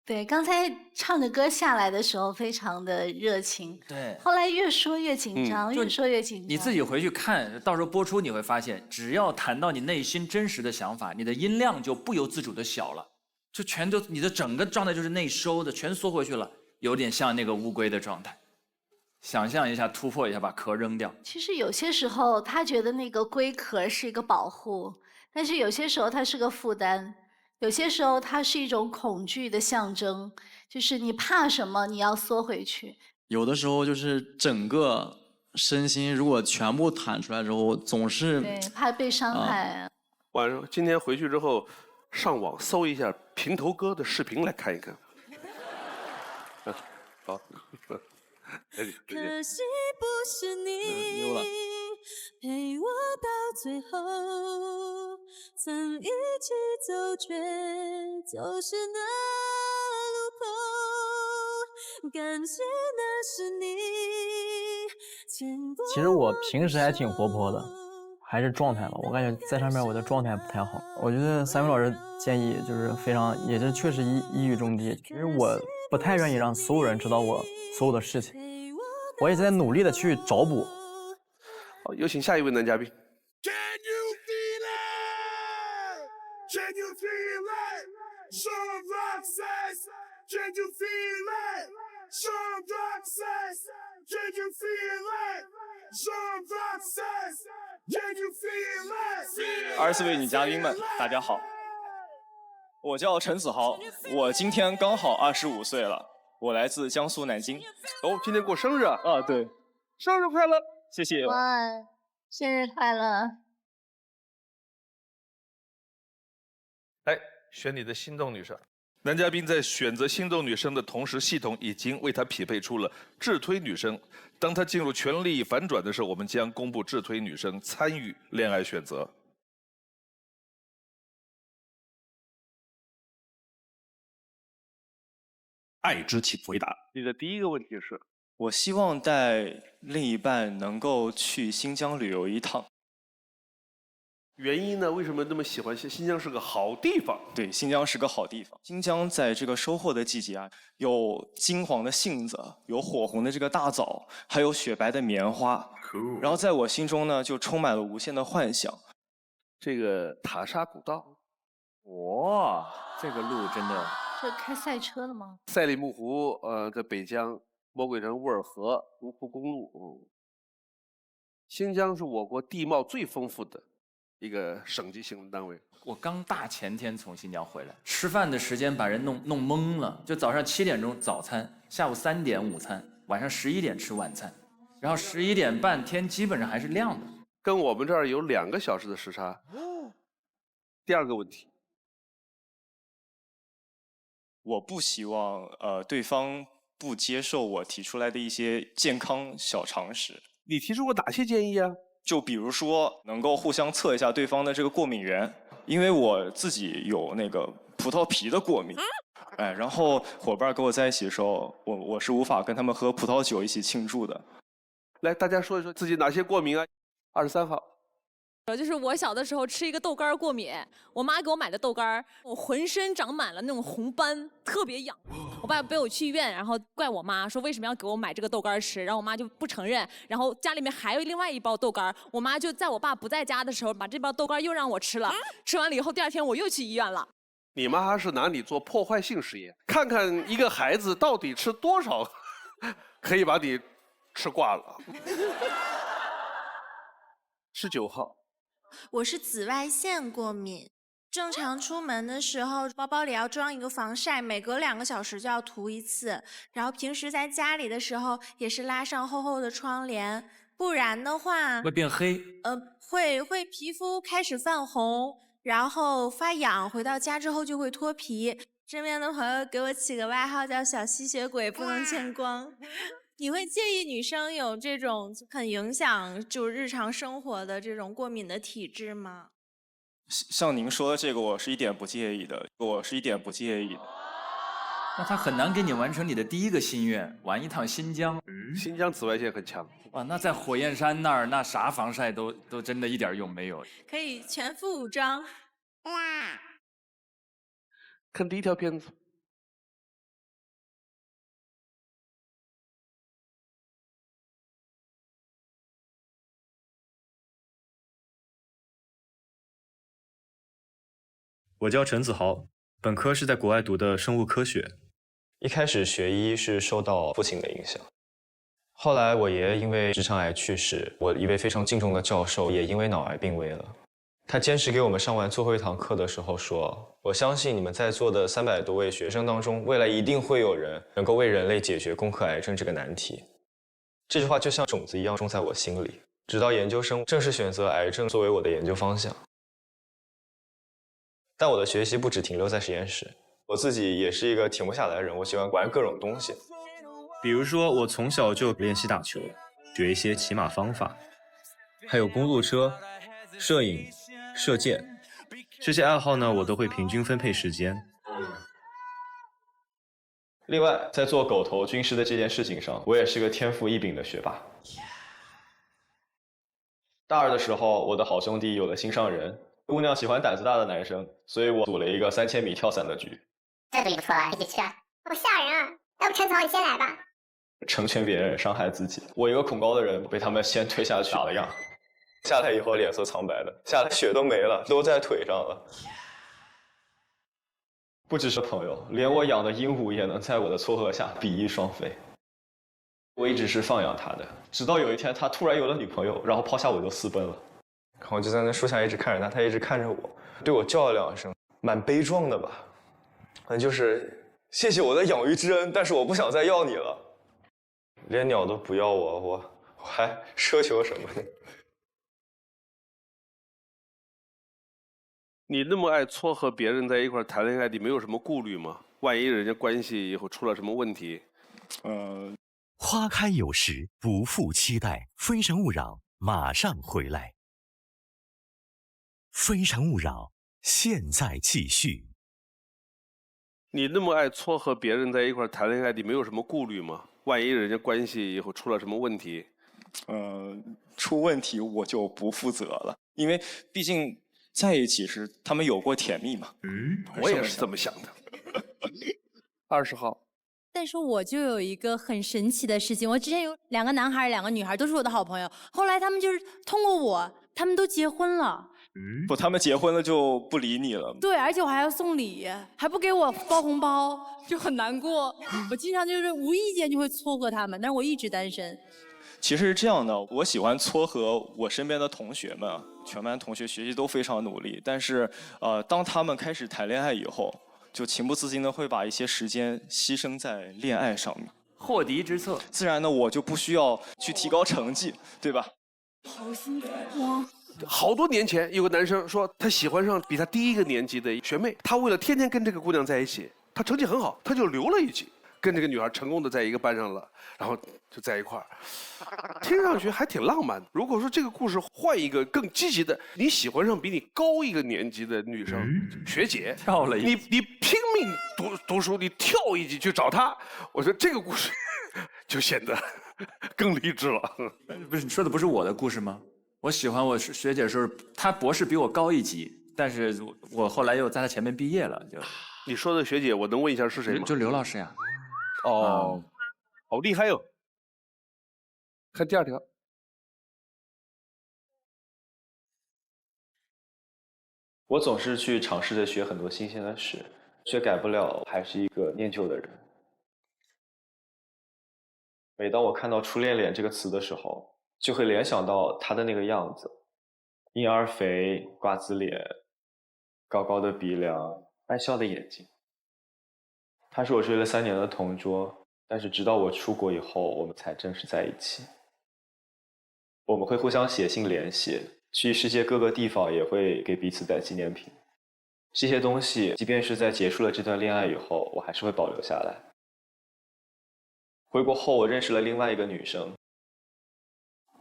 对，刚才唱着歌下来的时候非常的热情，对，后来越说越紧张，越说越紧张。你自己回去看，到时候播出你会发现，只要谈到你内心真实的想法，你的音量就不由自主的小了，就全都你的整个状态就是内收的，全缩回去了，有点像那个乌龟的状态。想象一下，突破一下，把壳扔掉。其实有些时候，他觉得那个龟壳是一个保护，但是有些时候它是个负担，有些时候它是一种恐惧的象征，就是你怕什么，你要缩回去。有的时候就是整个身心如果全部弹出来之后，总是对，怕被伤害。晚上今天回去之后，上网搜一下平头哥的视频来看一看。好。可惜不是你陪我到最后，曾一起走却就是那路口，感谢那是你牵过。其实我平时还挺活泼的，还是状态吧，我感觉在上面我的状态不太好。我觉得三位老师建议就是非常，也是确实一语中的。其实我不太愿意让所有人知道我所有的事情，我也在努力的去找补。好，有请下一位男嘉宾。24位女嘉宾们，大家好，我叫陈子豪，我今天刚好25岁了，我来自江苏南京。哦，今天过生日啊？啊，对，生日快乐！谢谢。哇，生日快乐！来，选你的心动女生。男嘉宾在选择心动女生的同时，系统已经为他匹配出了智推女生。当他进入权力反转的时候，我们将公布智推女生参与恋爱选择。爱之请回答。你的第一个问题是：我希望带另一半能够去新疆旅游一趟。原因呢？为什么那么喜欢新疆？是个好地方。对，新疆是个好地方。新疆在这个收获的季节啊，有金黄的杏子，有火红的这个大枣，还有雪白的棉花。然后在我心中呢，就充满了无限的幻想。这个塔沙古道，哇，这个路真的。是开赛车的吗？赛里木湖，在北疆魔鬼城沃尔河卢浮公路。新疆是我国地貌最丰富的一个省级行政单位。我刚大前天从新疆回来，吃饭的时间把人弄懵了，就早上7点钟早餐，下午3点午餐，晚上11点吃晚餐，然后11点半天基本上还是亮的，跟我们这儿有2个小时的时差。第二个问题，我不希望对方不接受我提出来的一些健康小常识。你提出过哪些建议啊？就比如说能够互相测一下对方的这个过敏源，因为我自己有那个葡萄皮的过敏，哎，然后伙伴跟我在一起的时候，我是无法跟他们喝葡萄酒一起庆祝的。来，大家说一说自己哪些过敏啊？23号。就是我小的时候吃一个豆干过敏，我妈给我买的豆干，我浑身长满了那种红斑，特别痒。我爸背我去医院，然后怪我妈说为什么要给我买这个豆干吃，然后我妈就不承认，然后家里面还有另外一包豆干，我妈就在我爸不在家的时候把这包豆干又让我吃了，吃完了以后第2天我又去医院了。你妈是拿你做破坏性实验，看看一个孩子到底吃多少，可以把你吃挂了。19号。我是紫外线过敏，正常出门的时候包包里要装一个防晒，每隔2个小时就要涂1次，然后平时在家里的时候也是拉上厚厚的窗帘，不然的话会变黑。会皮肤开始泛红，然后发痒，回到家之后就会脱皮。身边的朋友给我起个外号叫小吸血鬼，不能见光。你会介意女生有这种很影响就是日常生活的这种过敏的体质吗？像您说的这个，我是一点不介意的，那他很难给你完成你的第1个心愿，玩一趟新疆。新疆紫外线很强。哇，那在火焰山那儿，那啥防晒都真的一点用没有。可以全副武装。看第1条片子。我叫陈子豪，本科是在国外读的生物科学。一开始学医是受到父亲的影响，后来我爷爷因为直肠癌去世，我一位非常敬重的教授也因为脑癌病危了。他坚持给我们上完最后1堂课的时候说：“我相信你们在座的300多位学生当中，未来一定会有人能够为人类解决攻克癌症这个难题。”这句话就像种子一样种在我心里，直到研究生正式选择癌症作为我的研究方向。但我的学习不只停留在实验室，我自己也是一个停不下来的人，我喜欢玩各种东西。比如说，我从小就练习打球，学一些骑马方法，还有公路车、摄影、射箭，这些爱好呢，我都会平均分配时间。另外，在做狗头军师的这件事情上，我也是个天赋异禀的学霸。大2的时候，我的好兄弟有了心上人。姑娘喜欢胆子大的男生，所以我组了一个3000米跳伞的局。这组不错了，一起去啊！好吓人啊！要不陈总你先来吧。成全别人，伤害自己。我一个恐高的人，被他们先推下去打了样，下来以后脸色苍白的，下来血都没了，都在腿上了。不只是朋友，连我养的鹦鹉也能在我的撮合下比翼双飞。我一直是放养它的，直到有一天它突然有了女朋友，然后抛下我就私奔了。然后就在那树下一直看着它，它一直看着我，对我叫了2声，蛮悲壮的吧。就是谢谢我的养育之恩，但是我不想再要你了。连鸟都不要我还奢求什么呢？你那么爱撮合别人在一块谈恋爱，你没有什么顾虑吗？万一人家关系以后出了什么问题？花开有时，不负期待。非诚勿扰，马上回来。非诚勿扰，现在继续。你那么爱撮合别人在一块谈恋爱，你没有什么顾虑吗？万一人家关系以后出了什么问题？出问题我就不负责了，因为毕竟在一起时他们有过甜蜜嘛。我也是这么想的。20号。但是我就有一个很神奇的事情，我之前有2个男孩2个女孩，都是我的好朋友，后来他们就是通过我，他们都结婚了。不，他们结婚了就不理你了。对，而且我还要送礼，还不给我包红包，就很难过。我经常就是无意间就会撮合他们，但是我一直单身。其实是这样的，我喜欢撮合我身边的同学们，全班同学学习都非常努力，但是当他们开始谈恋爱以后，就情不自禁的会把一些时间牺牲在恋爱上面。祸敌之策，自然呢，我就不需要去提高成绩，对吧？好辛苦啊！好多年前，有个男生说他喜欢上比他低一个年级的学妹，他为了天天跟这个姑娘在一起，他成绩很好，他就留了一级，跟这个女孩成功的在一个班上了，然后就在一块儿，听上去还挺浪漫的。如果说这个故事换一个更积极的，你喜欢上比你高一个年级的女生、学姐，跳了一你拼命读书，你跳一级去找她，我觉得这个故事就显得更励志了。不是你说的不是我的故事吗？我喜欢我学姐的时候，她博士比我高一级，但是我后来又在她前面毕业了。就你说的学姐，我能问一下是谁吗？就刘老师呀。哦，好厉害哟！看第二条。我总是去尝试着学很多新鲜的事，却改不了还是一个念旧的人。每当我看到“初恋脸”这个词的时候，就会联想到他的那个样子：婴儿肥、瓜子脸、高高的鼻梁、爱笑的眼睛。他是我追了3年的同桌，但是直到我出国以后，我们才正式在一起。我们会互相写信联系，去世界各个地方也会给彼此带纪念品。这些东西，即便是在结束了这段恋爱以后，我还是会保留下来。回国后，我认识了另外一个女生，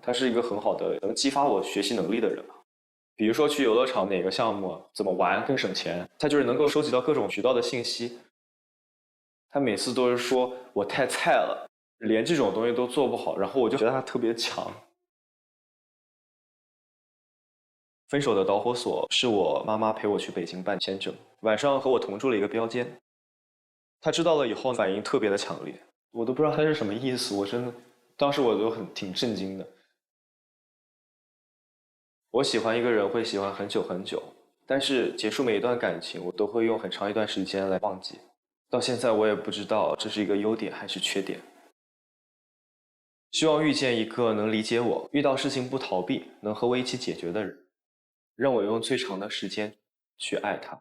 她是一个很好的能激发我学习能力的人。比如说去游乐场哪个项目怎么玩更省钱，她就是能够收集到各种渠道的信息。她每次都是说我太菜了，连这种东西都做不好，然后我就觉得她特别强。分手的导火索是我妈妈陪我去北京办签证，晚上和我同住了一个标间。她知道了以后反应特别的强烈，我都不知道她是什么意思，我真的当时我就挺震惊的。我喜欢一个人会喜欢很久很久，但是结束每一段感情，我都会用很长一段时间来忘记。到现在我也不知道这是一个优点还是缺点。希望遇见一个能理解我，遇到事情不逃避，能和我一起解决的人，让我用最长的时间去爱他。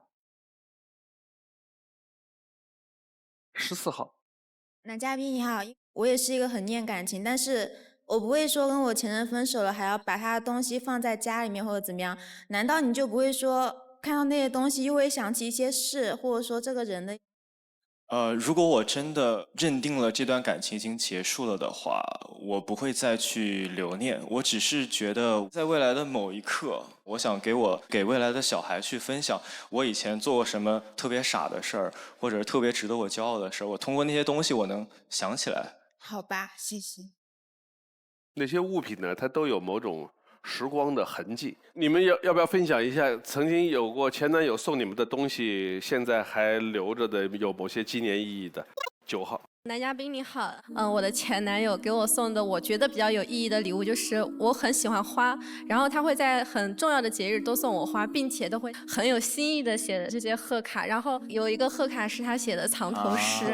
14号，男嘉宾你好，我也是一个很念感情，但是我不会说跟我前任分手了还要把他的东西放在家里面或者怎么样。难道你就不会说看到那些东西又会想起一些事，或者说这个人的？如果我真的认定了这段感情已经结束了的话，我不会再去留念。我只是觉得，在未来的某一刻，我想给未来的小孩去分享我以前做过什么特别傻的事儿，或者特别值得我骄傲的事儿。我通过那些东西，我能想起来。好吧，谢谢。那些物品呢，它都有某种时光的痕迹。你们要不要分享一下曾经有过前男友送你们的东西，现在还留着的，有某些纪念意义的？9号。男嘉宾你好，我的前男友给我送的我觉得比较有意义的礼物就是我很喜欢花，然后他会在很重要的节日都送我花，并且都会很有新意的写的这些贺卡，然后有一个贺卡是他写的藏头诗。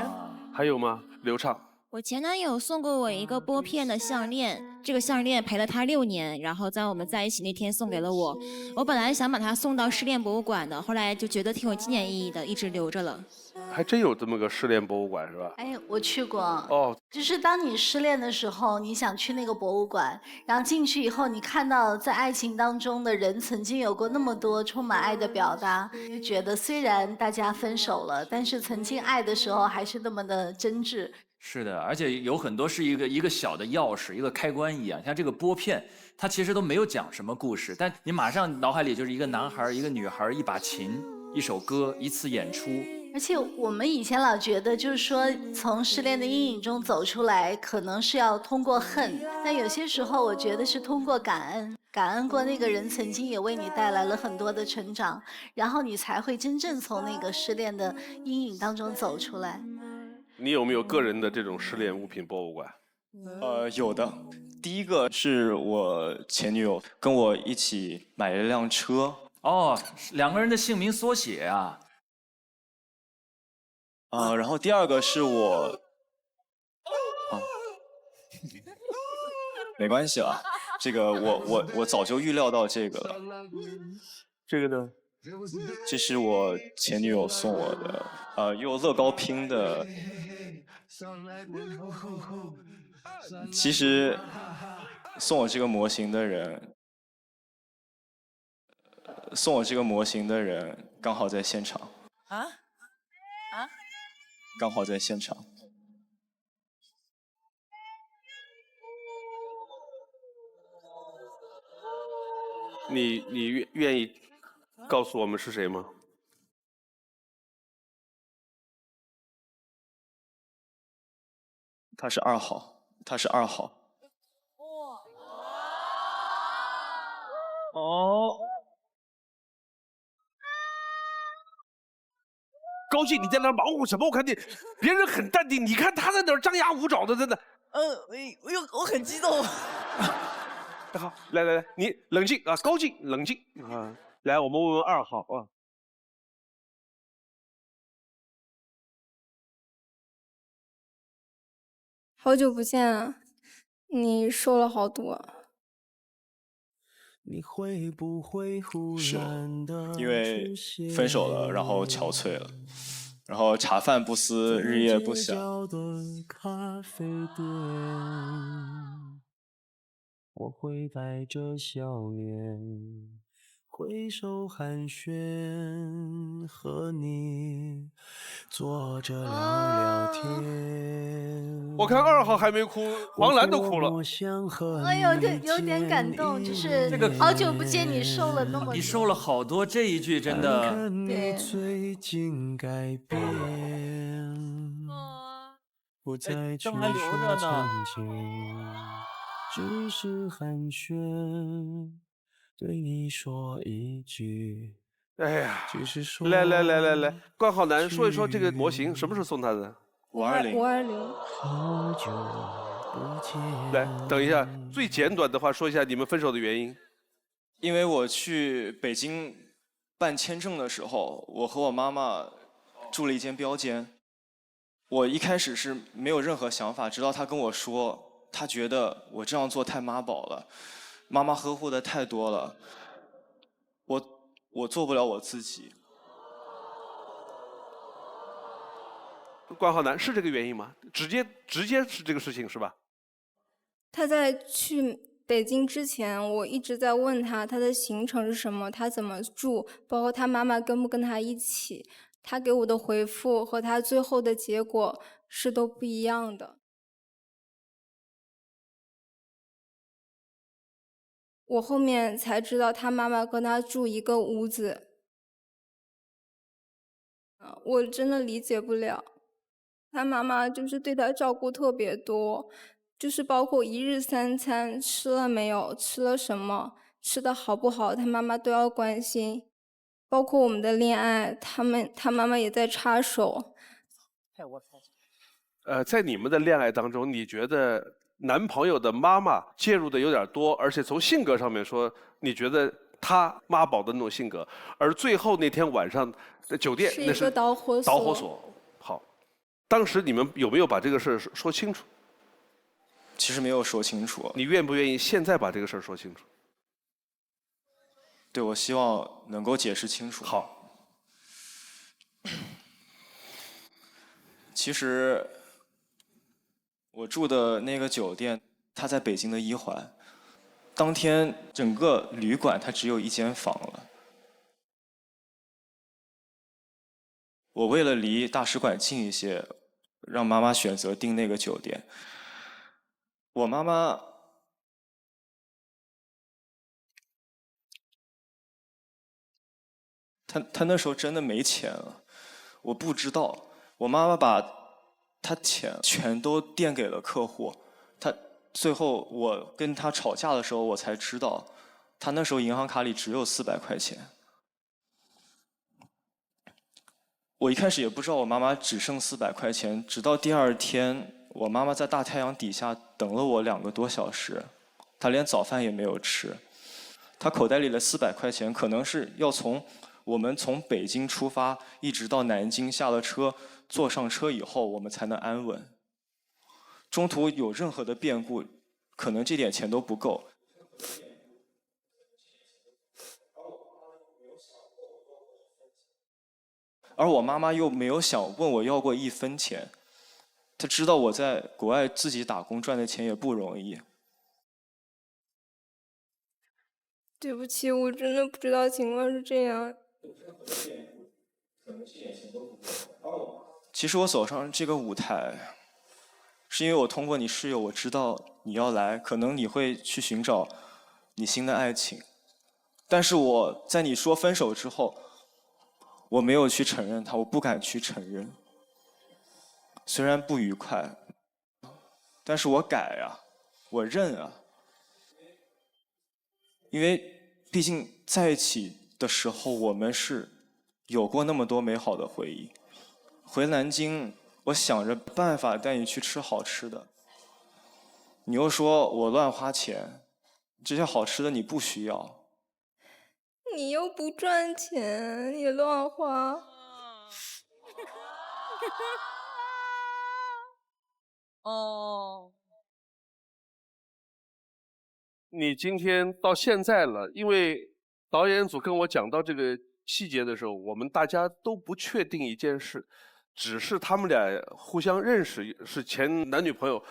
还有吗？刘畅。我前男友送过我一个拨片的项链，这个项链陪了他6年，然后在我们在一起那天送给了我。我本来想把它送到失恋博物馆的，后来就觉得挺有纪念意义的，一直留着了。还真有这么个失恋博物馆是吧？哎，我去过。哦，就是当你失恋的时候，你想去那个博物馆，然后进去以后，你看到在爱情当中的人曾经有过那么多充满爱的表达，就觉得虽然大家分手了，但是曾经爱的时候还是那么的真挚。是的，而且有很多是一个小的钥匙，一个开关一样。像这个拨片，它其实都没有讲什么故事，但你马上脑海里就是一个男孩、一个女孩、一把琴、一首歌、一次演出。而且我们以前老觉得，就是说从失恋的阴影中走出来，可能是要通过恨，但有些时候我觉得是通过感恩，感恩过那个人曾经也为你带来了很多的成长，然后你才会真正从那个失恋的阴影当中走出来。你有没有个人的这种失恋物品博物馆？有的。第一个是我前女友跟我一起买了一辆车。哦，2个人的姓名缩写啊。然后第二个是我，没关系啊，这个我早就预料到这个了。这个呢？这是我前女友送我的，用乐高拼的。其实送我这个模型的人，刚好在现场。刚好在现场。你愿意告诉我们是谁吗？他是2号，他是2号。哦。高兴，你在那忙活什么？我看你，别人很淡定，你看他在那儿张牙舞爪的，真的。我很激动。好，来，你冷静啊，高静，冷静啊。来，我们问问2号啊。好久不见啊，你瘦了好多。是，因为分手了，然后憔悴了，然后茶饭不思，日夜不想。我会带着笑脸，挥手寒暄，和你坐着聊聊天。我看2号还没哭，王兰都哭了。哎呦，有点感动，就是这个好久不见你瘦了那么多。你瘦了好多，这一句真的。对。最近改变，不再去说从前，只是寒暄，对你说一句。哎呀，来，关浩南说一说这个模型什么时候送他的？520。好久不见。来，等一下，最简短的话说一下你们分手的原因。因为我去北京办签证的时候，我和我妈妈住了一间标间。我一开始是没有任何想法，直到她跟我说，她觉得我这样做太妈宝了，妈妈呵护的太多了，我做不了我自己。关浩南是这个原因吗？直接是这个事情是吧？他在去北京之前，我一直在问他的行程是什么，他怎么住，包括他妈妈跟不跟他一起。他给我的回复和他最后的结果是都不一样的。我后面才知道他妈妈跟他住一个屋子。我真的理解不了。他妈妈就是对他照顾特别多，就是包括1日3餐吃了没有，吃了什么，吃的好不好，他妈妈都要关心。包括我们的恋爱，他妈妈也在插手。在你们的恋爱当中，你觉得男朋友的妈妈介入的有点多，而且从性格上面说，你觉得他妈宝的那种性格，而最后那天晚上在酒店那是导火索。好，当时你们有没有把这个事儿说清楚？其实没有说清楚。你愿不愿意现在把这个事儿说清楚？对，我希望能够解释清楚。好。其实我住的那个酒店，它在北京的1环。当天整个旅馆它只有1间房了。我为了离大使馆近一些，让妈妈选择订那个酒店。我妈妈她那时候真的没钱了，我不知道。我妈妈把她钱全都垫给了客户，最后我跟她吵架的时候，我才知道，她那时候银行卡里只有400块钱。我一开始也不知道我妈妈只剩400块钱，直到第2天，我妈妈在大太阳底下等了我2个多小时，她连早饭也没有吃。她口袋里的400块钱，可能是要我们从北京出发，一直到南京，下了车，坐上车以后，我们才能安稳。中途有任何的变故，可能这点钱都不够。而我妈妈又没有想问我要过1分钱，她知道我在国外自己打工赚的钱也不容易。对不起，我真的不知道情况是这样。其实我走上这个舞台，是因为我通过你室友，我知道你要来，可能你会去寻找你新的爱情。但是我在你说分手之后，我没有去承认它，我不敢去承认。虽然不愉快，但是我改啊，我认啊。因为毕竟在一起的时候，我们是有过那么多美好的回忆。回南京，我想着办法带你去吃好吃的，你又说我乱花钱，这些好吃的你不需要。你又不赚钱，你乱花。哦。你今天到现在了，因为导演组跟我讲到这个细节的时候，我们大家都不确定一件事，只是他们俩互相认识，是前男女朋友，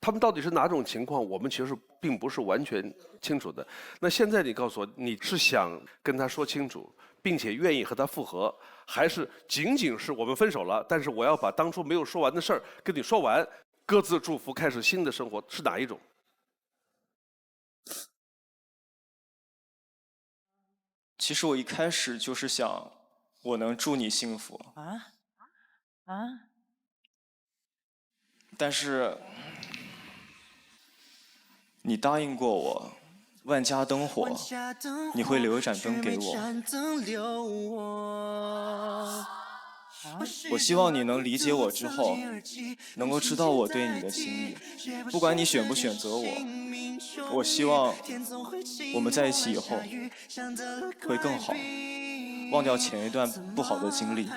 他们到底是哪种情况，我们其实并不是完全清楚的。那现在你告诉我，你是想跟他说清楚，并且愿意和他复合，还是仅仅是我们分手了，但是我要把当初没有说完的事儿跟你说完，各自祝福，开始新的生活，是哪一种？其实我一开始就是想，我能祝你幸福。但是，你答应过我，万家灯火，你会留一盏灯给我。我希望你能理解我之后，能够知道我对你的心意。不管你选不选择我，我希望我们在一起以后会更好，忘掉前一段不好的经历。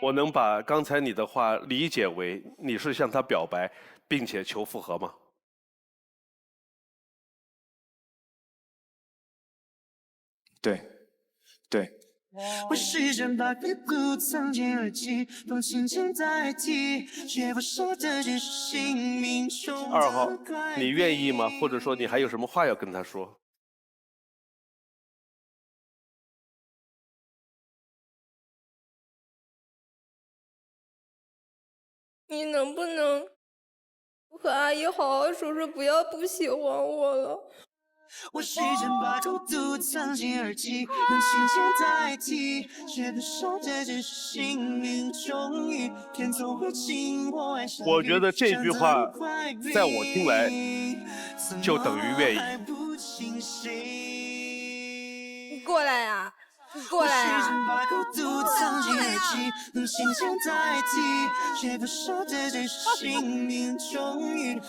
我能把刚才你的话理解为你是向他表白，并且求复合吗？对，对。我试着把刻骨藏进耳机，用轻轻代替，却不舍得只是姓名中的2号，你愿意吗？或者说你还有什么话要跟他说？你能不能和阿姨好好说说，不要不喜欢我了？我试着把孤独藏进耳机，用轻轻代替，却不舍得只是姓名中雨，天总会晴或爱上。我觉得这句话在我听来就等于愿意。你过来呀！你过来呀！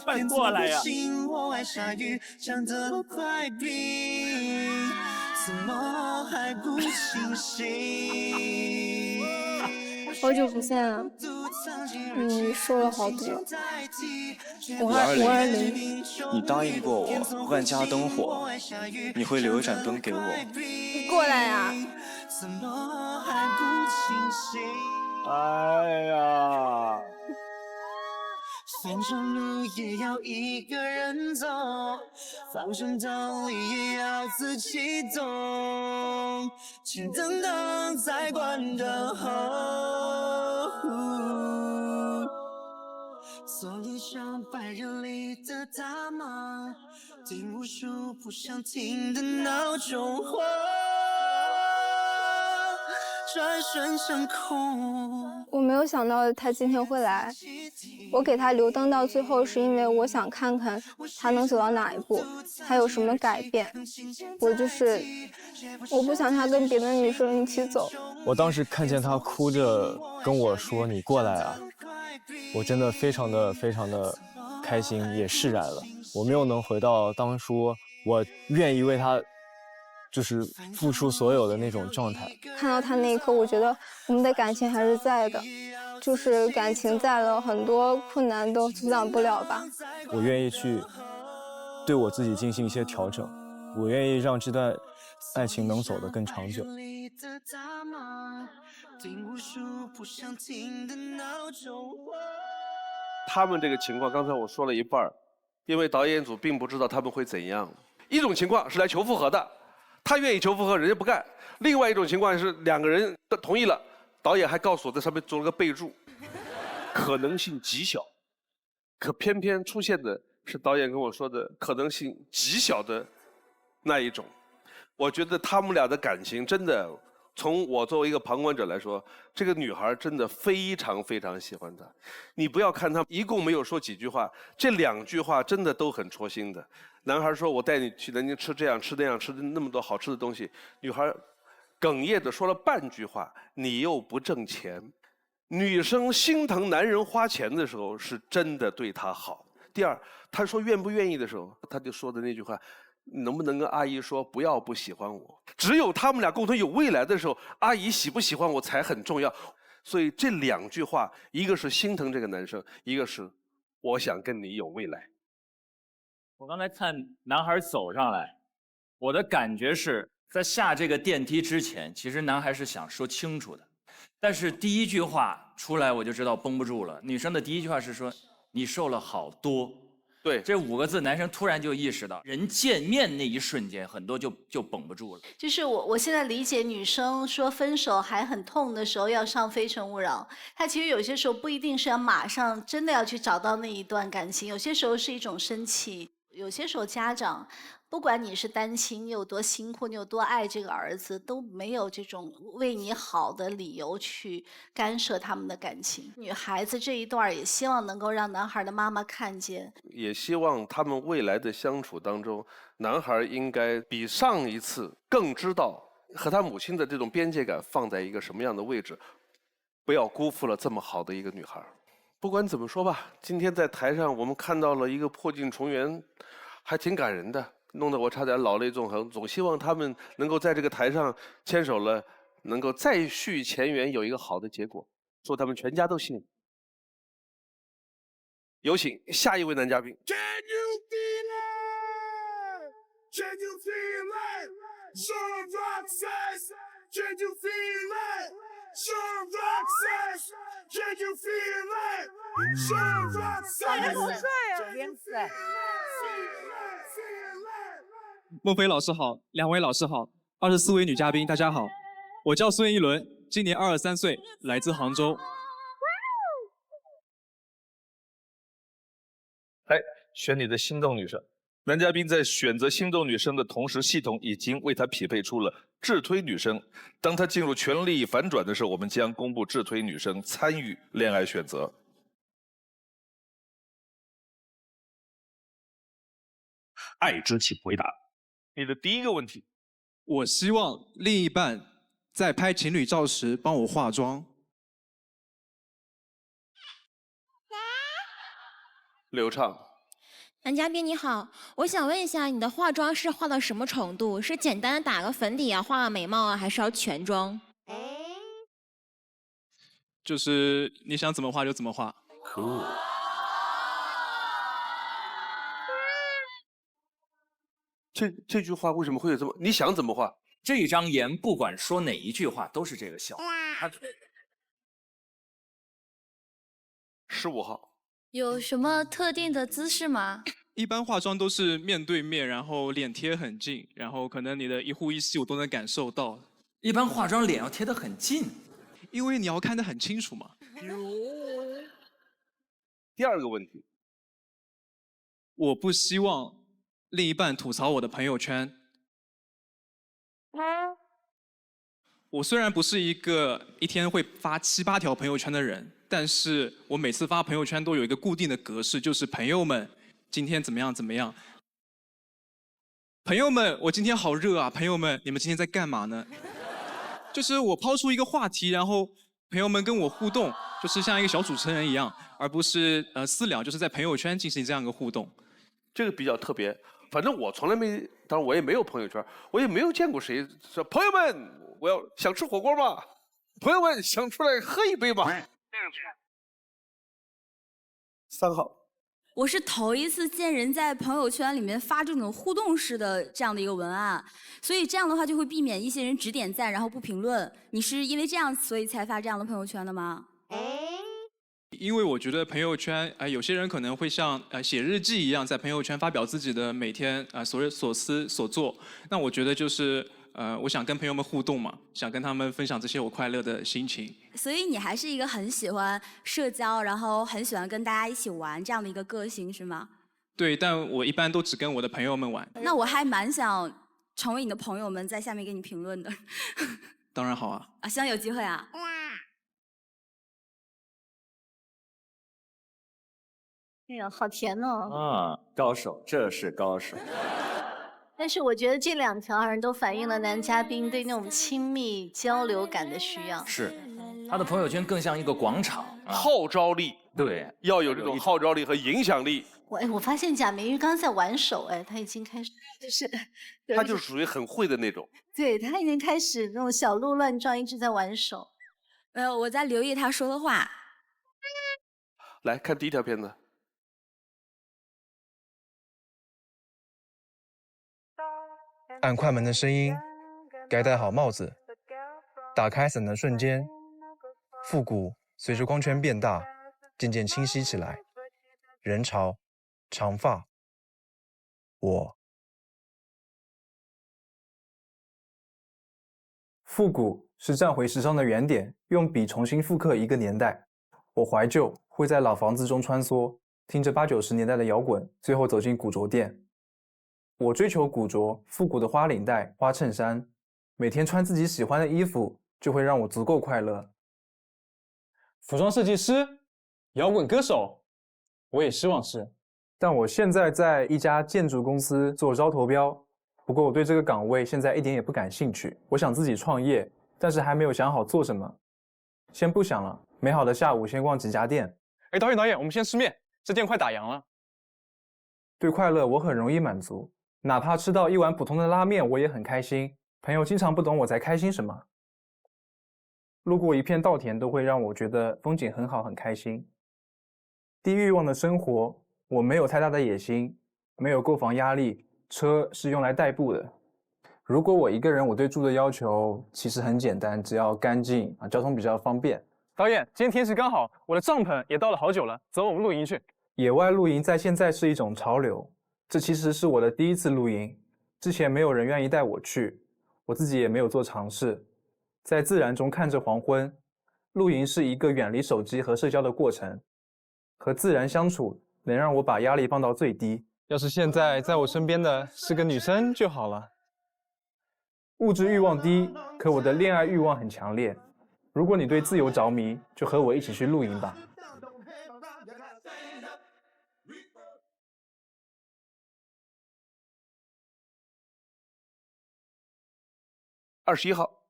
快过来呀！好久不见啊！你瘦了好多。520，你答应过我，万家灯火，你会留一盏灯给我。你过来呀！哎呀！反正路也要一个人走，放声道理也要自己懂，请等等再关灯后，做一场白日里的大梦，听无数不想听的闹钟后，转身成空。我没有想到他今天会来，我给他留灯到最后，是因为我想看看他能走到哪一步，他有什么改变。我不想他跟别的女生一起走。我当时看见他哭着跟我说：“你过来啊！”我真的非常的开心，也释然了。我没有能回到当初我愿意为他就是付出所有的那种状态。看到他那一刻，我觉得我们的感情还是在的。就是感情在了，很多困难都阻挡不了吧。我愿意去对我自己进行一些调整，我愿意让这段爱情能走得更长久。他们这个情况，刚才我说了一半儿，因为导演组并不知道他们会怎样。一种情况是来求复合的，他愿意求复合，人家不干；另外一种情况是两个人都同意了，导演还告诉我在上面做了个备注，可能性极小。可偏偏出现的是导演跟我说的可能性极小的那一种。我觉得他们俩的感情真的，从我作为一个旁观者来说，这个女孩真的非常非常喜欢他。你不要看他一共没有说几句话，这2句话真的都很戳心的。男孩说我带你去南京吃这样吃那样吃那么多好吃的东西，女孩哽咽的说了半句话，你又不挣钱。女生心疼男人花钱的时候是真的对他好。第二，他说愿不愿意的时候，他就说的那句话，能不能跟阿姨说不要不喜欢我？只有他们俩共同有未来的时候，阿姨喜不喜欢我才很重要。所以这2句话，一个是心疼这个男生，一个是我想跟你有未来。我刚才看男孩走上来，我的感觉是在下这个电梯之前，其实男孩是想说清楚的，但是第一句话出来我就知道绷不住了。女生的第一句话是说你瘦了好多。对，这5个字，男生突然就意识到，人见面那一瞬间，很多就绷不住了。就是我现在理解女生说分手还很痛的时候要上《非诚勿扰》，她其实有些时候不一定是要马上真的要去找到那一段感情，有些时候是一种生气，有些时候家长。不管你是单亲，你有多辛苦，你有多爱这个儿子，都没有这种为你好的理由去干涉他们的感情。女孩子这一段也希望能够让男孩的妈妈看见，也希望他们未来的相处当中，男孩应该比上一次更知道和他母亲的这种边界感放在一个什么样的位置，不要辜负了这么好的一个女孩。不管怎么说吧，今天在台上我们看到了一个破镜重圆，还挺感人的。弄得我差点老泪纵横，总希望他们能够在这个台上牵手了，能够再续前缘，有一个好的结果，祝他们全家都幸福。有请下一位男嘉宾。孟非老师好，2位老师好，24位女嘉宾大家好，我叫孙一伦，今年23岁，来自杭州。来，选你的心动女生。男嘉宾在选择心动女生的同时，系统已经为他匹配出了智推女生。当他进入权力反转的时候，我们将公布智推女生参与恋爱选择。爱之请回答。你的第一个问题，我希望另一半在拍情侣照时帮我化妆。流畅。男嘉宾你好，我想问一下，你的化妆是化到什么程度？是简单的打个粉底啊，画个眉毛啊，还是要全妆？就是你想怎么画就怎么画。Cool。这句话为什么会有这么？你想怎么画？这张颜不管说哪一句话都是这个笑。15号。有什么特定的姿势吗？一般化妆都是面对面，然后脸贴很近，然后可能你的一呼一吸我都能感受到。一般化妆脸要贴得很近，因为你要看得很清楚嘛。第二个问题，我不希望另一半吐槽我的朋友圈。我虽然不是一个一天会发7、8条朋友圈的人，但是我每次发朋友圈都有一个固定的格式，就是朋友们今天怎么样怎么样。朋友们，我今天好热啊！朋友们，你们今天在干嘛呢？就是我抛出一个话题，然后朋友们跟我互动，就是像一个小主持人一样，而不是私聊，就是在朋友圈进行这样一个互动。这个比较特别。反正我从来没，当然我也没有朋友圈，我也没有见过谁说朋友们，我要想吃火锅吗？朋友们想出来喝一杯吗？ 3号。我是头一次见人在朋友圈里面发这种互动式的这样的一个文案，所以这样的话就会避免一些人只点赞然后不评论。你是因为这样所以才发这样的朋友圈的吗？因为我觉得朋友圈，有些人可能会像写日记一样，在朋友圈发表自己的每天所思所做。那我觉得就是我想跟朋友们互动嘛，想跟他们分享这些我快乐的心情。所以你还是一个很喜欢社交，然后很喜欢跟大家一起玩这样的一个个性，是吗？对，但我一般都只跟我的朋友们玩。那我还蛮想成为你的朋友们，在下面给你评论的。当然好啊。啊，希望有机会啊。哎呀，好甜哦！啊，高手，这是高手。但是我觉得这2条好像都反映了男嘉宾对那种亲密交流感的需要。是，他的朋友圈更像一个广场，号召力，对，要有这种号召力和影响力。我发现贾梅玉刚在玩手，他已经开始他就是属于很会的那种。对，他已经开始那种小鹿乱撞，一直在玩手。我在留意他说的话。来看第1条片子。按快门的声音，该戴好帽子。打开伞的瞬间，复古随着光圈变大，渐渐清晰起来。人潮，长发，我。复古是站回时尚的原点，用笔重新复刻一个年代。我怀旧，会在老房子中穿梭，听着80、90年代的摇滚，最后走进古着店。我追求古着，复古的花领带、花衬衫，每天穿自己喜欢的衣服，就会让我足够快乐。服装设计师、摇滚歌手，我也希望是。但我现在在一家建筑公司做招投标，不过我对这个岗位现在一点也不感兴趣。我想自己创业，但是还没有想好做什么。先不想了，美好的下午先逛几家店。哎，导演，我们先吃面，这店快打烊了。对快乐我很容易满足。哪怕吃到一碗普通的拉面，我也很开心。朋友经常不懂我在开心什么。路过一片稻田，都会让我觉得风景很好，很开心。低欲望的生活，我没有太大的野心，没有购房压力，车是用来代步的。如果我一个人，我对住的要求其实很简单，只要干净交通比较方便。导演，今天天气刚好，我的帐篷也到了好久了，走，我们露营去。野外露营在现在是一种潮流。这其实是我的第1次露营，之前没有人愿意带我去，我自己也没有做尝试。在自然中看着黄昏，露营是一个远离手机和社交的过程，和自然相处能让我把压力放到最低。要是现在在我身边的是个女生就好了。物质欲望低，可我的恋爱欲望很强烈。如果你对自由着迷，就和我一起去露营吧。21号，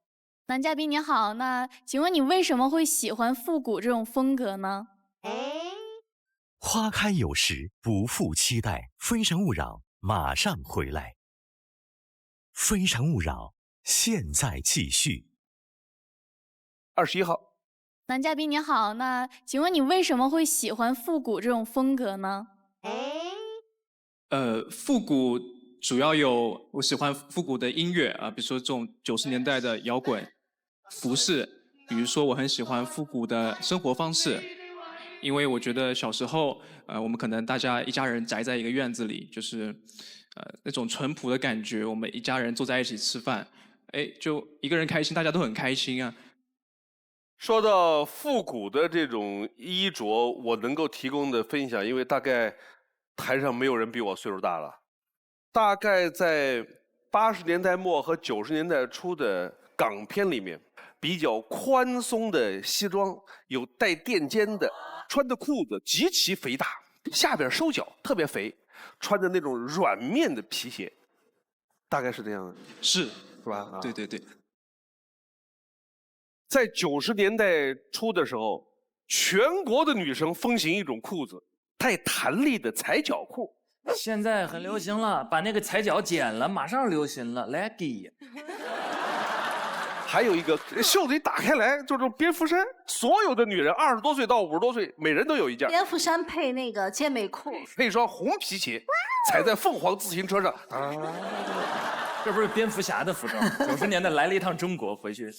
男嘉宾你好，那请问你为什么会喜欢复古这种风格呢？花开有时，不负期待。非诚勿扰，马上回来。非诚勿扰，现在继续。21号，男嘉宾你好，那请问你为什么会喜欢复古这种风格呢？复古主要有我喜欢复古的音乐啊，比如说这种90年代的摇滚、服饰，比如说我很喜欢复古的生活方式，因为我觉得小时候我们可能大家一家人宅在一个院子里，就是那种淳朴的感觉，我们一家人坐在一起吃饭，就一个人开心，大家都很开心啊。说到复古的这种衣着，我能够提供的分享，因为大概台上没有人比我岁数大了。大概在80年代末和90年代初的港片里面，比较宽松的西装，有带垫肩的，穿的裤子极其肥大，下边收脚特别肥，穿的那种软面的皮鞋，大概是这样的。是吧？对对对。在90年代初的时候，全国的女生风行一种裤子，带弹力的踩脚裤。现在很流行了，把那个踩脚剪了，马上流行了 leggy。还有一个袖子一打开来就是蝙蝠衫，所有的女人20多岁到50多岁，每人都有一件。蝙蝠衫配那个健美裤，配一双红皮鞋，踩在凤凰自行车上。这不是蝙蝠侠的服装？90年代来了一趟中国，回去。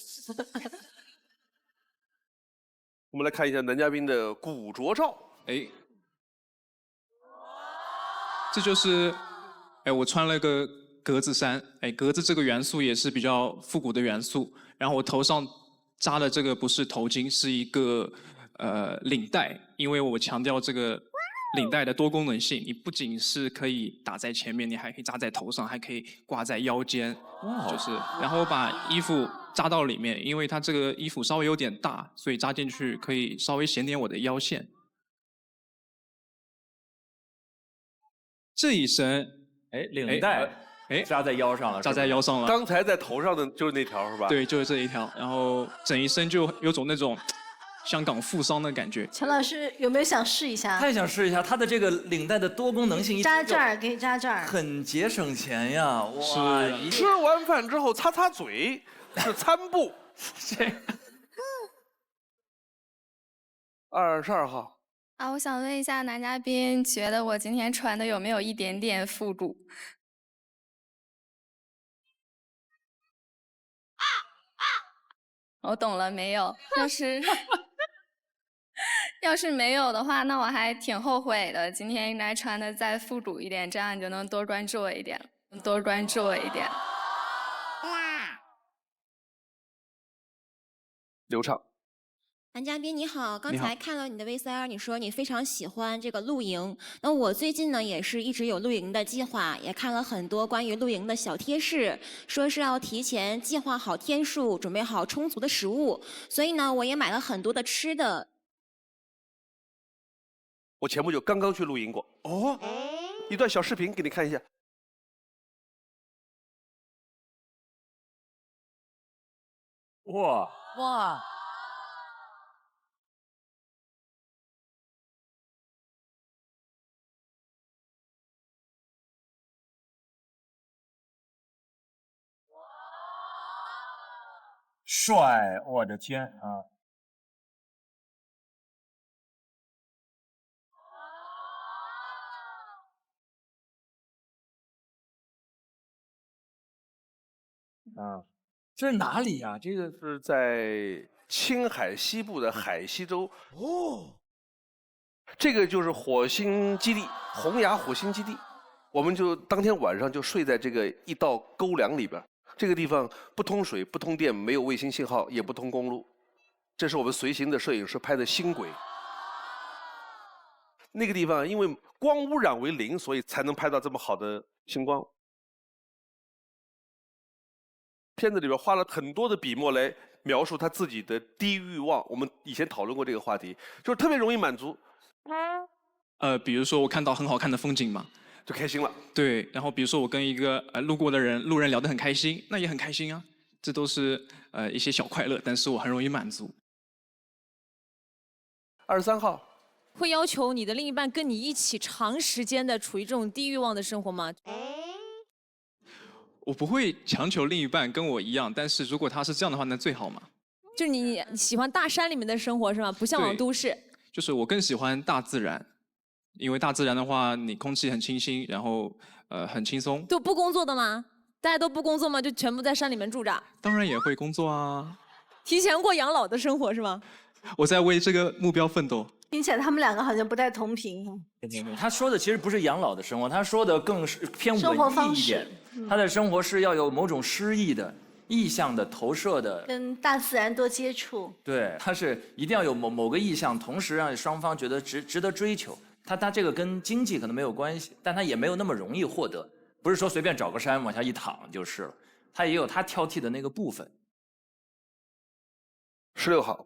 我们来看一下男嘉宾的古着照。哎，这就是我穿了个格子衫，格子这个元素也是比较复古的元素。然后我头上扎的这个不是头巾，是一个领带，因为我强调这个领带的多功能性，你不仅是可以打在前面，你还可以扎在头上，还可以挂在腰间，就是然后把衣服扎到里面，因为它这个衣服稍微有点大，所以扎进去可以稍微显点我的腰线。这一身，领带，扎在腰上了，扎在腰上了。刚才在头上的就是那条是吧？对，就是这一条。然后整一身就有种那种香港富商的感觉。陈老师有没有想试一下？太想试一下，它的这个领带的多功能性，扎这儿，给你扎这儿，很节省钱呀！哇，吃完饭之后擦擦嘴是餐布。这22号。啊，我想问一下男嘉宾，觉得我今天穿的有没有一点点复古？我懂了，没有。要是没有的话，那我还挺后悔的。今天应该穿的再复古一点，这样你就能多关注我一点，多关注我一点。流畅。男嘉宾你好，刚你好才看了你的 VCR，你说你非常喜欢这个露营。那我最近呢也是一直有露营的计划，也看了很多关于露营的小贴士，说是要提前计划好天数，准备好充足的食物。所以呢，我也买了很多的吃的。我前不久刚刚去露营过哦，一段小视频给你看一下。哇哇！帅！我的天啊！这是哪里呀？这个是在青海西部的海西州哦。这个就是火星基地，洪崖火星基地。我们就当天晚上就睡在这个一道沟梁里边。这个地方不通水、不通电，没有卫星信号，也不通公路。这是我们随行的摄影师拍的星轨。那个地方因为光污染为0，所以才能拍到这么好的星光。片子里边花了很多的笔墨来描述他自己的低欲望。我们以前讨论过这个话题，就是特别容易满足。比如说我看到很好看的风景嘛，就开心了。对，然后比如说我跟一个路过的路人聊得很开心，那也很开心啊。这都是一些小快乐，但是我很容易满足。23号。会要求你的另一半跟你一起长时间的处于这种低欲望的生活吗？我不会强求另一半跟我一样，但是如果他是这样的话，那最好嘛。就你喜欢大山里面的生活是吗？不向往都市。就是我更喜欢大自然，因为大自然的话，你空气很清新，然后很轻松。就不工作的吗？大家都不工作吗？就全部在山里面住着？当然也会工作啊。提前过养老的生活是吗？我在为这个目标奋斗。听起来他们两个好像不太同频。他说的其实不是养老的生活，他说的更是偏生活文方式艺一点。他的生活是要有某种诗意的、意象的投射的，跟大自然多接触。对，他是一定要有某个意象，同时让双方觉得值得追求。他这个跟经济可能没有关系，但他也没有那么容易获得，不是说随便找个山往下一躺就是了。他也有他挑剔的那个部分。16号。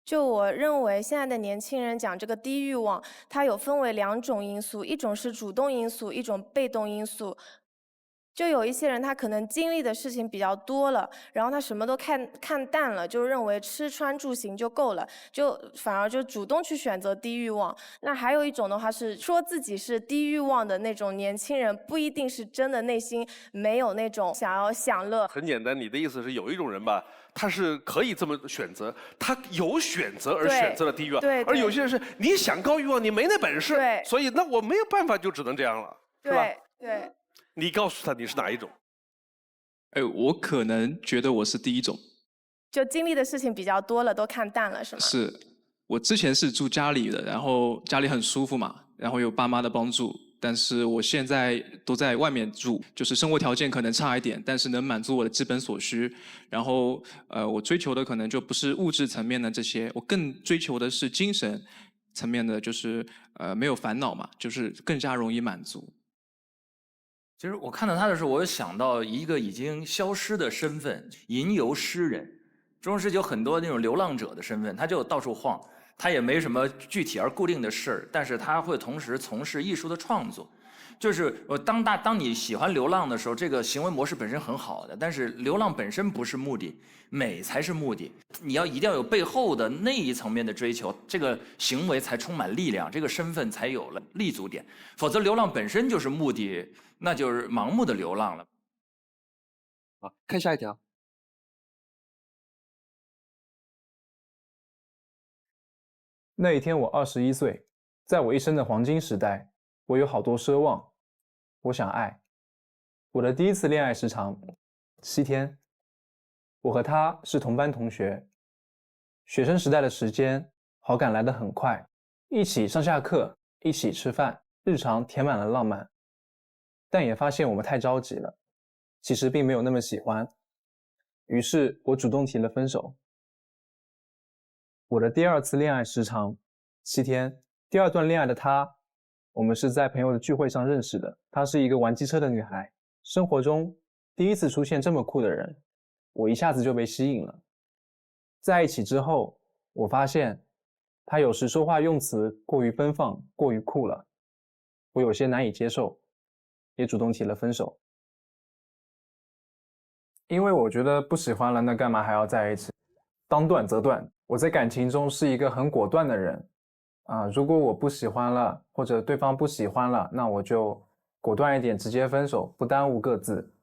就我认为，现在的年轻人讲这个低欲望，它有分为2种因素，一种是主动因素，一种被动因素。就有一些人他可能经历的事情比较多了，然后他什么都看淡了，就认为吃穿住行就够了，就反而就主动去选择低欲望。那还有一种的话是说自己是低欲望的那种年轻人，不一定是真的内心没有那种想要享乐。很简单，你的意思是有一种人吧，他是可以这么选择，他有选择而选择了低欲望，对，而有些人是你想高欲望，你没那本事，对，所以那我没有办法，就只能这样了，是吧？对。你告诉他你是哪一种？我可能觉得我是第一种，就经历的事情比较多了，都看淡了，是吗？是，我之前是住家里的，然后家里很舒服嘛，然后有爸妈的帮助。但是我现在都在外面住，就是生活条件可能差一点，但是能满足我的基本所需。然后我追求的可能就不是物质层面的这些，我更追求的是精神层面的，就是没有烦恼嘛，就是更加容易满足。其实我看到他的时候，我有想到一个已经消失的身份——吟游诗人。中世纪有很多那种流浪者的身份，他就到处晃，他也没什么具体而固定的事儿，但是他会同时从事艺术的创作。就是当你喜欢流浪的时候，这个行为模式本身很好的，但是流浪本身不是目的，美才是目的。你一定要有背后的那一层面的追求，这个行为才充满力量，这个身份才有了立足点。否则流浪本身就是目的，那就是盲目的流浪了。好，看下一条。那一天我21岁，在我一生的黄金时代，我有好多奢望。我想爱。我的第一次恋爱时长7天。我和他是同班同学。学生时代的时间，好感来得很快，一起上下课，一起吃饭，日常填满了浪漫。但也发现我们太着急了，其实并没有那么喜欢。于是我主动提了分手。我的第二次恋爱时长7天。第二段恋爱的她，我们是在朋友的聚会上认识的。她是一个玩机车的女孩，生活中第一次出现这么酷的人，我一下子就被吸引了。在一起之后，我发现她有时说话用词过于奔放，过于酷了，我有些难以接受，也主动提了分手。因为我觉得不喜欢了，那干嘛还要在一起？当断则断。我在感情中是一个很果断的人如果我不喜欢了，或者对方不喜欢了，那我就果断一点，直接分手，不耽误各自。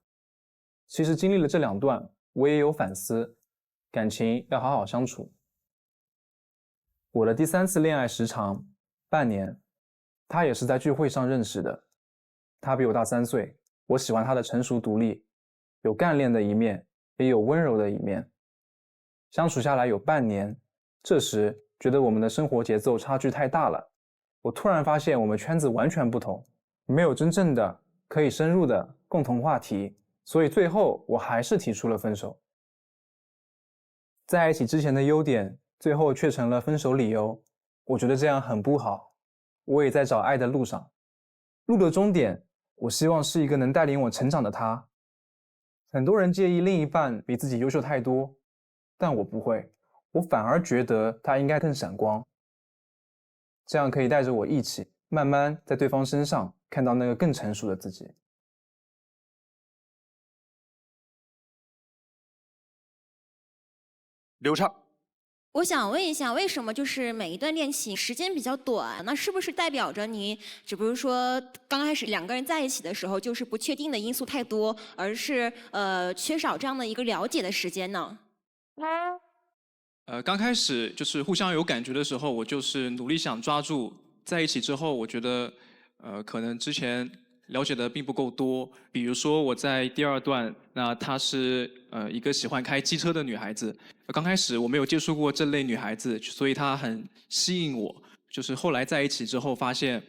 其实经历了这2段，我也有反思，感情要好好相处。我的第3次恋爱时长半年，他也是在聚会上认识的。他比我大3岁，我喜欢他的成熟独立，有干练的一面，也有温柔的一面。相处下来有半年，这时觉得我们的生活节奏差距太大了。我突然发现我们圈子完全不同，没有真正的可以深入的共同话题，所以最后我还是提出了分手。在一起之前的优点，最后却成了分手理由，我觉得这样很不好。我也在找爱的路上，路的终点，我希望是一个能带领我成长的他。很多人介意另一半比自己优秀太多，但我不会，我反而觉得他应该更闪光，这样可以带着我一起，慢慢在对方身上看到那个更成熟的自己。流畅。我想问一下，为什么就是每一段恋情时间比较短？那是不是代表着你，就比如说刚开始2个人在一起的时候，就是不确定的因素太多，而是缺少这样的一个了解的时间呢？刚开始就是互相有感觉的时候，我就是努力想抓住。在一起之后，我觉得可能之前了解的并不够多。比如说我在第2段，那她是一个喜欢开机车的女孩子。刚开始我没有接触过这类女孩子，所以她很吸引我。就是后来在一起之后发现，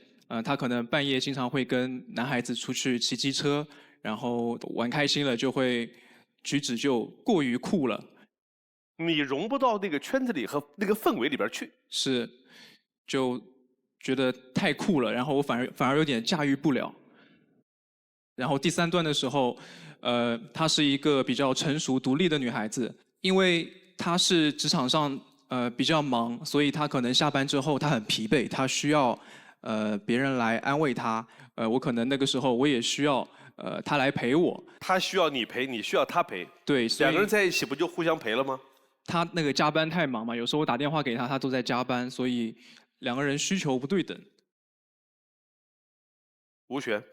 她可能半夜经常会跟男孩子出去骑机车，然后玩开心了就会举止就过于酷了。你融不到那个圈子里和那个氛围里边去，是，就觉得太酷了，然后我反而有点驾驭不了。然后第3段的时候，她是一个比较成熟独立的女孩子，因为她是职场上比较忙，所以她可能下班之后她很疲惫，她需要别人来安慰她。我可能那个时候我也需要他来陪我。他需要你陪，你需要他陪。对，所以两个人在一起不就互相陪了吗？他那个加班太忙嘛，有时候我打电话给他，他都在加班，所以两个人需求不对等。吴璇，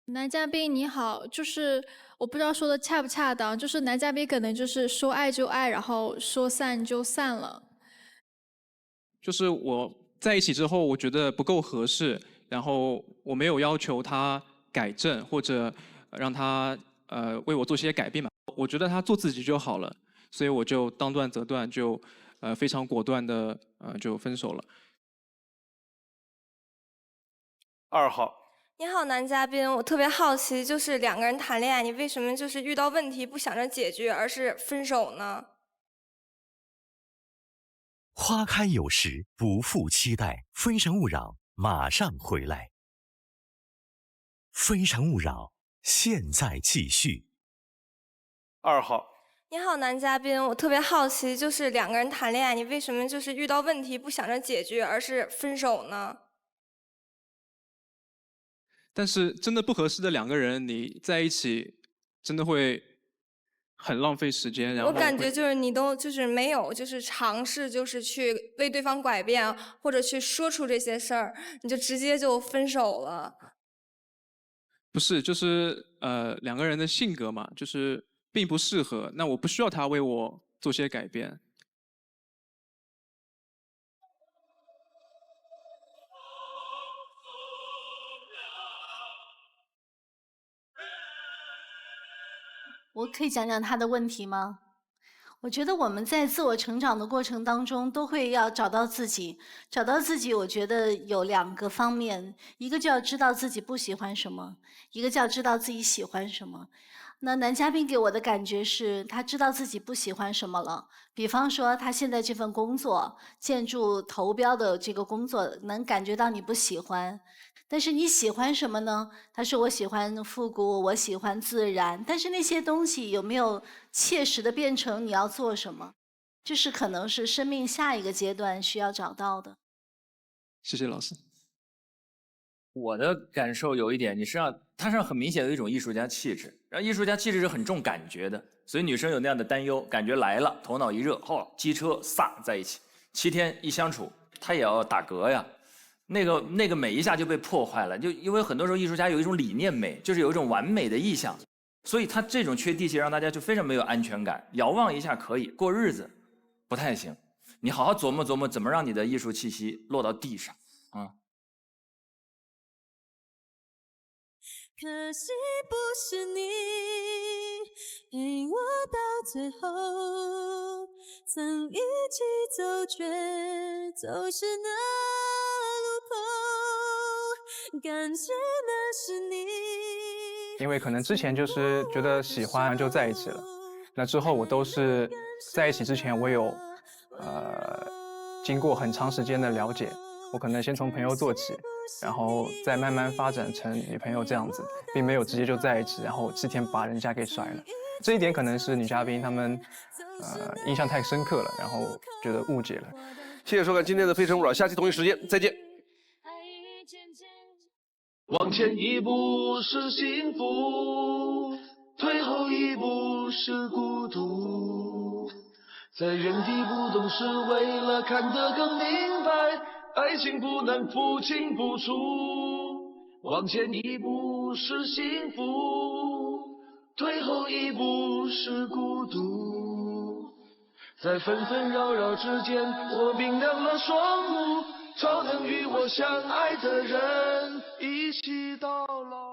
男嘉宾你好，就是我不知道说的恰不恰当，就是男嘉宾可能就是说爱就爱，然后说散就散了。就是我在一起之后，我觉得不够合适，然后我没有要求他改正或者让他为我做些改变嘛，我觉得他做自己就好了，所以我就当断则断，就非常果断的就分手了。2号，你好，男嘉宾，我特别好奇，就是两个人谈恋爱，你为什么就是遇到问题不想着解决，而是分手呢？花开有时，不负期待。非诚勿扰，马上回来。非诚勿扰，现在继续。2号，你好，男嘉宾，我特别好奇，就是两个人谈恋爱，你为什么就是遇到问题不想着解决，而是分手呢？但是真的不合适的两个人，你在一起真的会很浪费时间。然后我感觉就是你都就是没有就是尝试就是去为对方改变，或者去说出这些事儿，你就直接就分手了。不是，就是两个人的性格嘛，就是并不适合。那我不需要他为我做些改变。我可以讲讲他的问题吗？我觉得我们在自我成长的过程当中，都会要找到自己。找到自己，我觉得有2个方面，一个就要知道自己不喜欢什么，一个叫知道自己喜欢什么。那男嘉宾给我的感觉是，他知道自己不喜欢什么了。比方说，他现在这份工作，建筑投标的这个工作，能感觉到你不喜欢。但是你喜欢什么呢？他说我喜欢复古，我喜欢自然。但是那些东西有没有切实的变成你要做什么？这是可能是生命下一个阶段需要找到的。谢谢老师。我的感受有一点，你身上他身上很明显有一种艺术家气质，然后艺术家气质是很重感觉的，所以女生有那样的担忧，感觉来了，头脑一热，机车撒在一起，7天一相处，他也要打嗝呀。那个美一下就被破坏了，就因为很多时候艺术家有一种理念美，就是有一种完美的意象，所以他这种缺地气让大家就非常没有安全感。遥望一下可以，过日子不太行。你好好琢磨琢磨，怎么让你的艺术气息落到地上啊？可惜不是你陪我到最后，曾一起走却走失那路口，感谢那是你。因为可能之前就是觉得喜欢就在一起了，那之后我都是在一起之前我有经过很长时间的了解，我可能先从朋友做起，然后再慢慢发展成女朋友这样子，并没有直接就在一起，然后7天把人家给甩了。这一点可能是女嘉宾她们印象太深刻了，然后觉得误解了。谢谢收看今天的《非诚勿扰》，下期同一时间再见。往前一步是幸福，退后一步是孤独，在原地不动是为了看得更明白，爱情不能不清不楚。往前一步是幸福，退后一步是孤独，在纷纷扰扰之间，我明亮了双目，超能与我相爱的人一起到老。